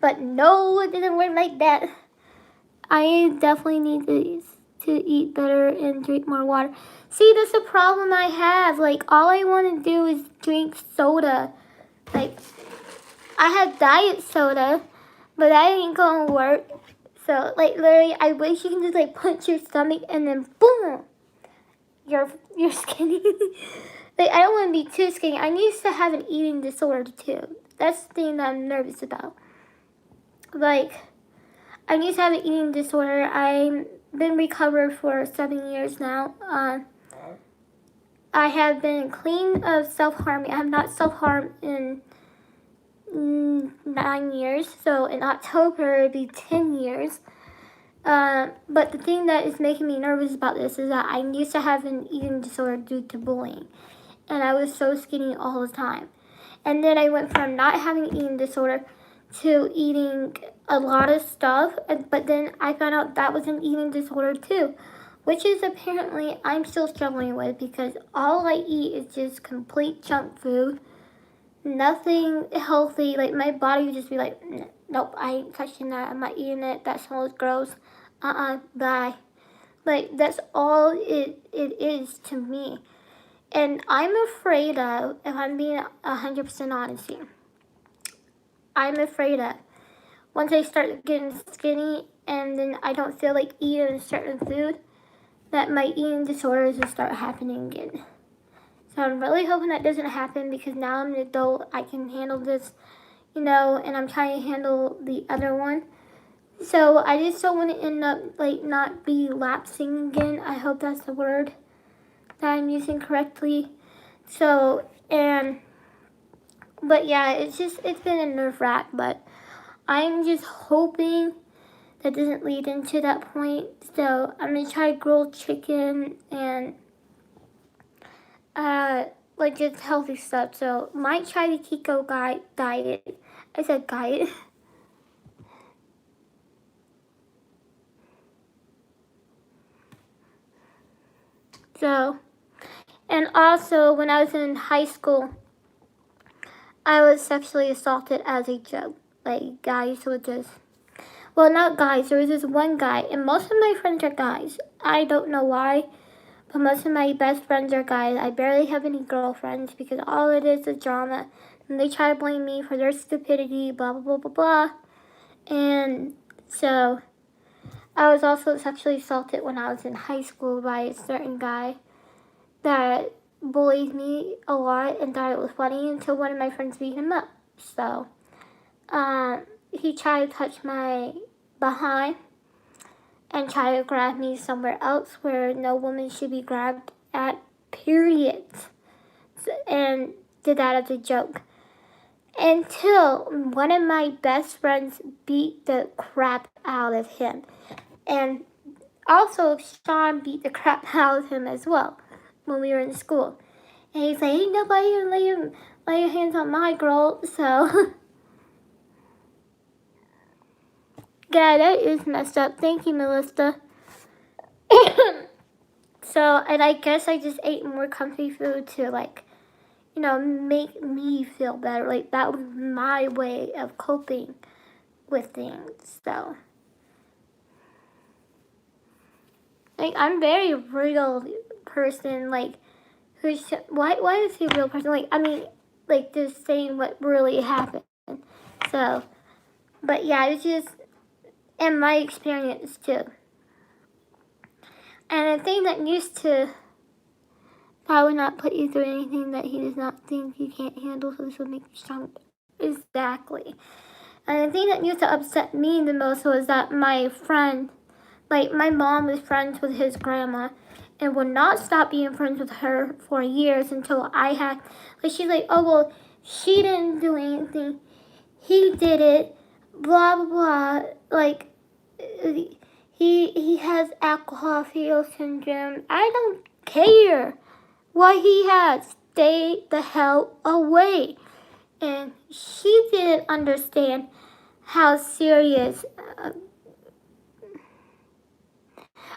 But no, it didn't work like that. I definitely need to eat better and drink more water. See, that's the problem I have. Like, all I want to do is drink soda. Like, I have diet soda, but that ain't gonna work. So, like, literally, I wish you can just, like, punch your stomach and then boom, you're skinny. Like, I don't want to be too skinny. I used to have an eating disorder, too. That's the thing that I'm nervous about. Like, I used to have an eating disorder. I've been recovered for 7 years now. I have been clean of self-harming. I have not self-harmed in 9 years. So in October, it'll be 10 years. But the thing that is making me nervous about this is that I used to have an eating disorder due to bullying. and I was so skinny all the time. And then I went from not having eating disorder to eating a lot of stuff, but then I found out that was an eating disorder too, which is apparently I'm still struggling with because all I eat is just complete junk food, nothing healthy. Like my body would just be like, nope, I ain't touching that. I'm not eating it. That smells gross. Bye. Like that's all it is to me. And I'm afraid of, if I'm being 100% honest here, I'm afraid of once I start getting skinny and then I don't feel like eating a certain food, that my eating disorders will start happening again. So I'm really hoping that doesn't happen because now I'm an adult, I can handle this, and I'm trying to handle the other one. So I just don't want to end up like not be lapsing again. I hope that's the word that I'm using correctly. So, but yeah, it's been a nerve wrack, but I'm just hoping that doesn't lead into that point. So I'm gonna try grilled chicken and like just healthy stuff. So might try the keto diet. I said diet. So, and also when I was in high school, I was sexually assaulted as a joke. Like guys would just, well, not guys. There was this one guy, and most of my friends are guys. I don't know why, but most of my best friends are guys. I barely have any girlfriends because all it is drama. And they try to blame me for their stupidity, blah, blah, blah, blah, blah. And so I was also sexually assaulted when I was in high school by a certain guy that bullied me a lot and thought it was funny until one of my friends beat him up. So he tried to touch my behind and try to grab me somewhere else where no woman should be grabbed at, period. And did that as a joke. Until one of my best friends beat the crap out of him. And also Sean beat the crap out of him as well when we were in school. And he's like, ain't nobody gonna lay your hands on my girl, so yeah, that is messed up. Thank you, Melissa. So, and I guess I just ate more comfy food to like, make me feel better. Like that was my way of coping with things. So, like I'm a very real person. Like, why is he a real person? Like, I mean, like just saying what really happened. So, but yeah, it's just, and my experience too. And a thing that used to, I would not put you through anything that he does not think you can't handle, so this will make you stronger. Exactly. And the thing that used to upset me the most was that my friend, like my mom was friends with his grandma and would not stop being friends with her for years until I had, like she's like, oh well, she didn't do anything, he did it, blah blah blah, like he has alcohol fetal syndrome. I don't care what he has. Stay the hell away. And she didn't understand how serious.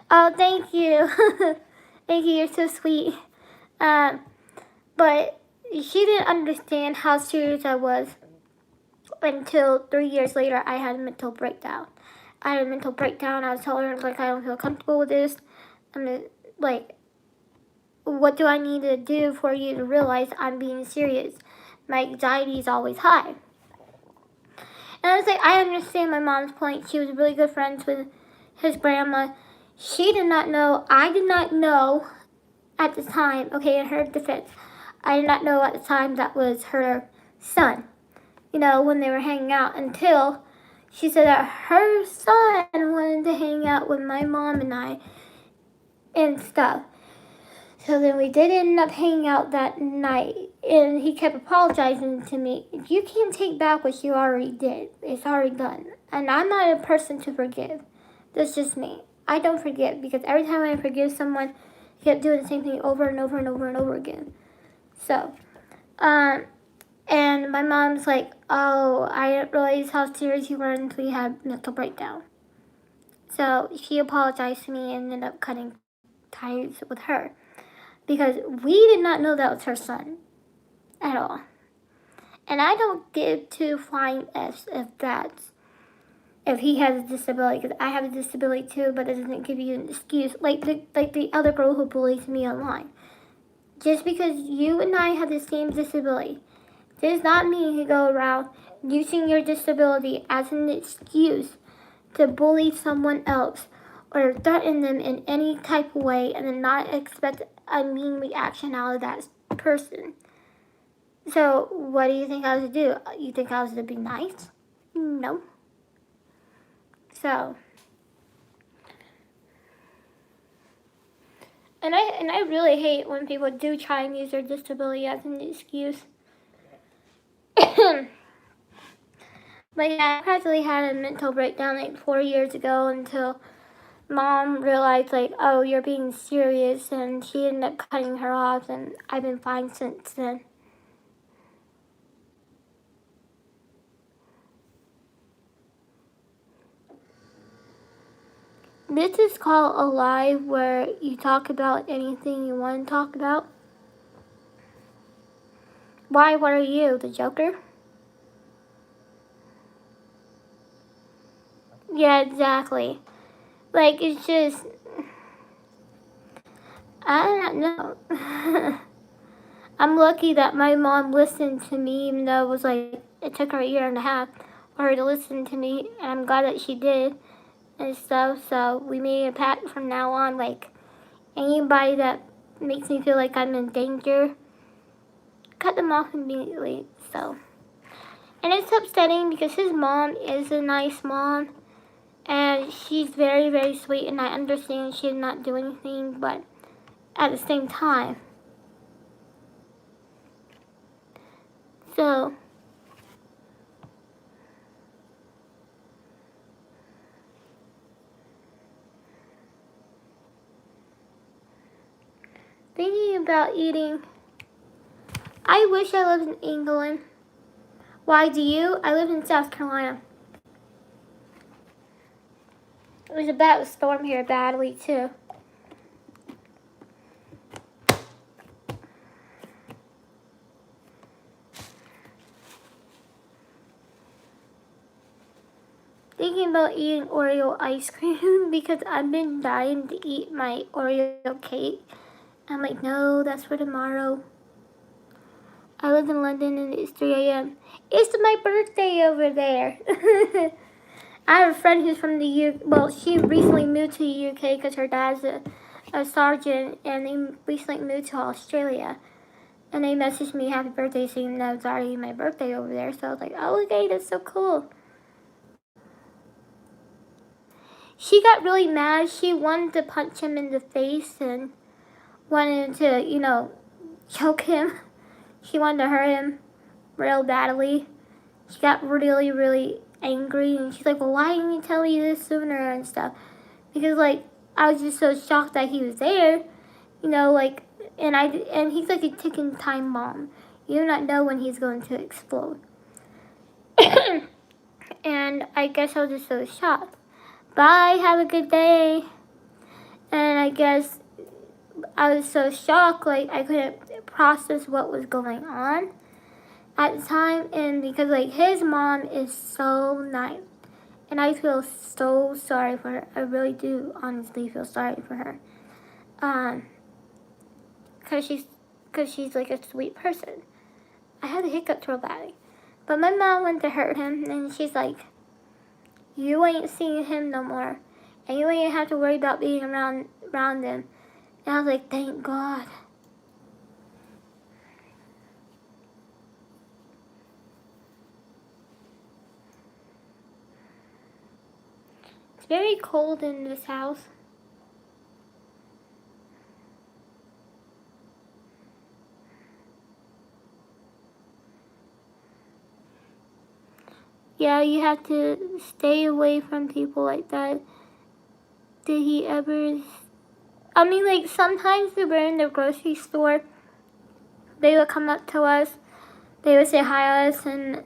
Oh, thank you. Thank you, you're so sweet. But she didn't understand how serious I was until 3 years later I had a mental breakdown. I had a mental breakdown. I was telling her, like, I don't feel comfortable with this. I'm like, what do I need to do for you to realize I'm being serious? My anxiety is always high. And I was like, I understand my mom's point. She was really good friends with his grandma. She did not know. I did not know at the time. Okay, in her defense, I did not know at the time that was her son. When they were hanging out until she said that her son wanted to hang out with my mom and I and stuff. So then we did end up hanging out that night, and he kept apologizing to me. You can't take back what you already did. It's already done. And I'm not a person to forgive. That's just me. I don't forgive because every time I forgive someone, he kept doing the same thing over and over and over and over again. So, and my mom's like, oh, I didn't realize how serious you were until you had mental breakdown. So she apologized to me and ended up cutting ties with her because we did not know that was her son at all. And I don't give two flying F's if he has a disability, because I have a disability too, but it doesn't give you an excuse. Like the other girl who bullies me online. Just because you and I have the same disability does not mean you go around using your disability as an excuse to bully someone else or threaten them in any type of way and then not expect a mean reaction out of that person. So what do you think I was to do? You think I was to be nice? No. So, and I really hate when people do try and use their disability as an excuse. But yeah, I practically had a mental breakdown like 4 years ago until Mom realized like, oh, you're being serious, and she ended up cutting her off, and I've been fine since then. This is called a live, where you talk about anything you want to talk about. Why, what are you, the Joker? Yeah, exactly. Like, it's just, I don't know. I'm lucky that my mom listened to me, even though it was like, it took her a year and a half for her to listen to me, and I'm glad that she did and stuff. So we made a pact from now on, like, anybody that makes me feel like I'm in danger, cut them off immediately. So, and it's upsetting because his mom is a nice mom, and she's very, very sweet, and I understand she did not do anything, but at the same time. So, thinking about eating, I wish I lived in England. Why do you? I live in South Carolina. It was about to storm here badly too. Thinking about eating Oreo ice cream because I've been dying to eat my Oreo cake. I'm like, no, that's for tomorrow. I live in London and it's 3 a.m. It's my birthday over there. I have a friend who's from the UK. Well, she recently moved to the UK because her dad's a sergeant, and they recently moved to Australia. And they messaged me happy birthday saying that it's already my birthday over there. So I was like, oh, okay, that's so cool. She got really mad. She wanted to punch him in the face and wanted to, choke him. She wanted to hurt him real badly. She got really, really angry, and she's like, well, why didn't you tell me this sooner and stuff? Because, like, I was just so shocked that he was there, and he's like a ticking time bomb. You do not know when he's going to explode. And I guess I was just so shocked. Bye, have a good day. And I guess I was so shocked, like, I couldn't process what was going on at the time. And because, like, his mom is so nice, and I feel so sorry for her. I really do honestly feel sorry for her. Cause she's like a sweet person. I had the hiccups real badly. But my mom went to hurt him, and she's like, you ain't seeing him no more, and you ain't have to worry about being around him. And I was like, thank God. It's very cold in this house. Yeah, you have to stay away from people like that. Did he ever... I mean, like, sometimes we were in the grocery store, they would come up to us, they would say hi to us, and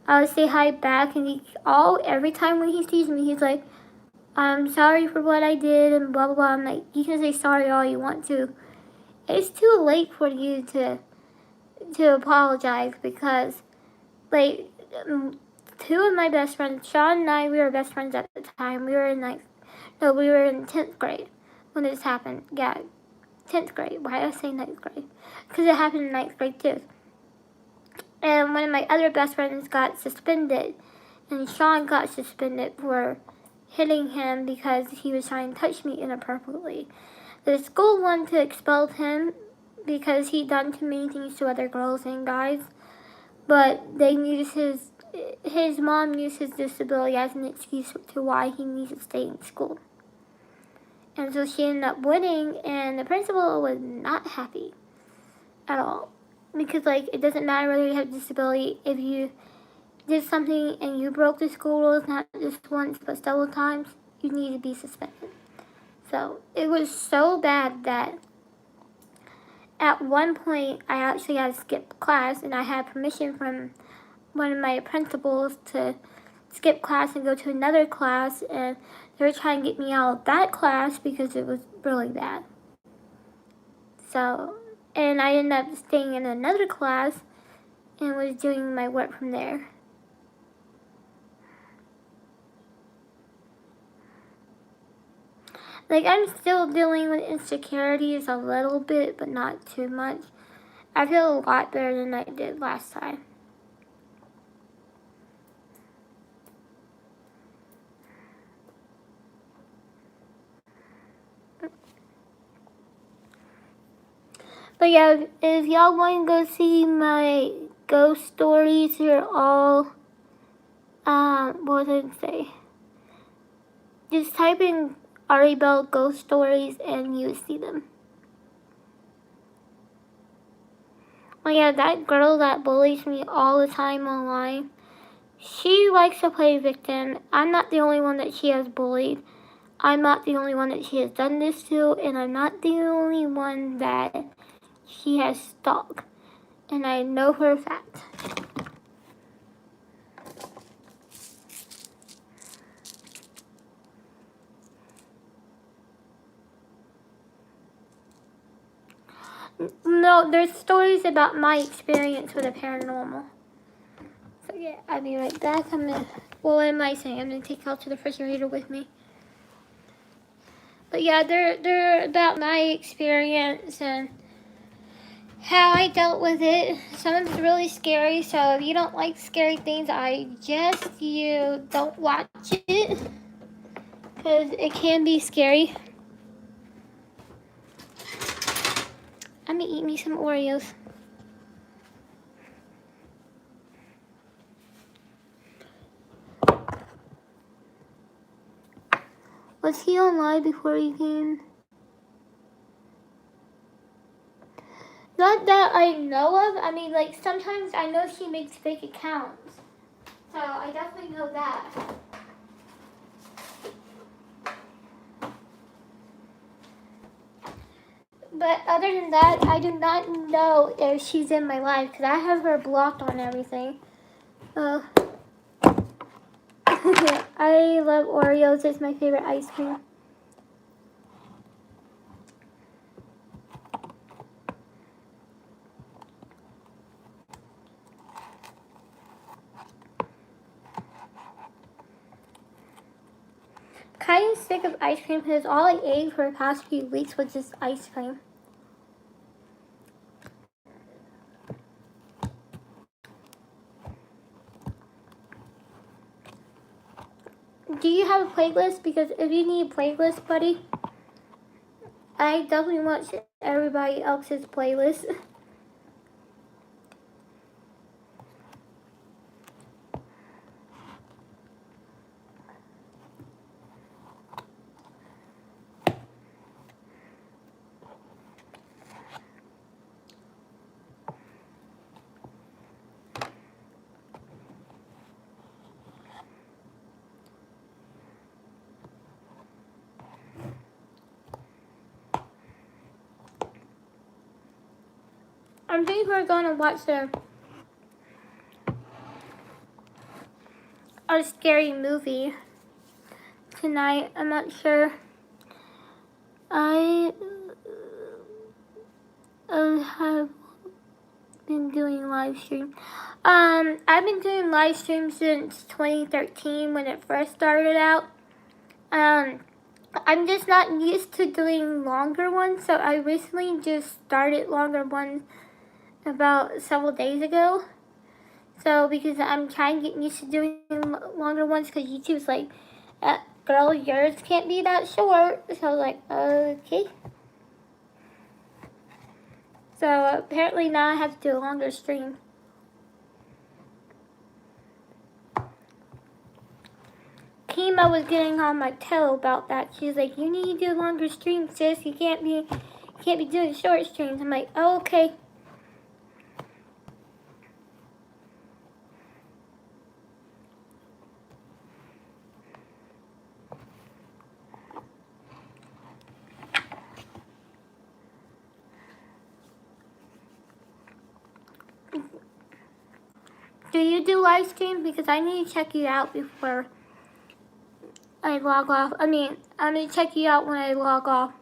I would say hi back, and every time when he sees me, he's like, I'm sorry for what I did, and blah, blah, blah. I'm like, you can say sorry all you want to. It's too late for you to apologize, because, like, two of my best friends, Sean and I, we were best friends at the time. We were in, we were in 10th grade when this happened. Yeah, 10th grade. Why did I say 9th grade? Because it happened in 9th grade, too. And one of my other best friends got suspended, and Sean got suspended for hitting him because he was trying to touch me inappropriately. The school wanted to expel him because he done too many things to other girls and guys, but they used his mom used his disability as an excuse to why he needs to stay in school. And so she ended up winning, and the principal was not happy at all. Because, it doesn't matter whether you have a disability. If you did something and you broke the school rules, not just once, but several times, you need to be suspended. So, it was so bad that at one point, I actually had to skip class, and I had permission from one of my principals to skip class and go to another class, and they were trying to get me out of that class because it was really bad. So, and I ended up staying in another class and was doing my work from there. I'm still dealing with insecurities a little bit, but not too much. I feel a lot better than I did last time. But yeah, if y'all want to go see my ghost stories, they're all, what was I going to say? Just type in Ari Bell ghost stories and you see them. Oh yeah, that girl that bullies me all the time online, she likes to play victim. I'm not the only one that she has bullied. I'm not the only one that she has done this to, and I'm not the only one that she has stalked. And I know for a fact. No, there's stories about my experience with the paranormal. So yeah, I'll be right back. What am I saying? I'm gonna take out to the refrigerator with me. But yeah, they're about my experience and how I dealt with it. Some of it's really scary, so if you don't like scary things, I suggest you don't watch it, because it can be scary. I'm gonna eat me some Oreos. Was he online before he came? Not that I know of. I mean, sometimes I know she makes fake accounts. So I definitely know that. But other than that, I do not know if she's in my life, because I have her blocked on everything. I love Oreos. It's my favorite ice cream. Kind of sick of ice cream because all I ate for the past few weeks was just ice cream. Do you have a playlist? Because if you need a playlist, buddy, I definitely want everybody else's playlist. I think we're gonna watch a scary movie tonight. I'm not sure. I have been doing live stream. I've been doing live streams since 2013 when it first started out. I'm just not used to doing longer ones, so I recently just started longer ones about several days ago. So because I'm trying to get used to doing longer ones, because YouTube's like, girl, yours can't be that short. So I was like, okay. So apparently now I have to do a longer stream. Kima was getting on my tail about that. She was like, you need to do longer streams, sis. You can't be doing short streams. I'm like, oh, okay. Do you do live streams? Because I need to check you out before I log off. I'm going to check you out when I log off.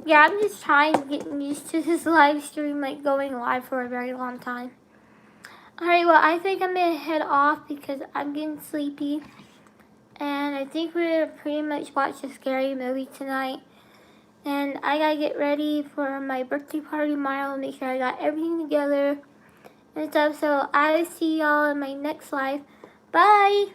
Yeah, I'm just trying to get used to this live stream, like going live for a very long time. Alright, well, I think I'm going to head off because I'm getting sleepy. And I think we're going to pretty much watch a scary movie tonight. And I got to get ready for my birthday party tomorrow, make sure I got everything together and stuff. So I'll see y'all in my next live. Bye!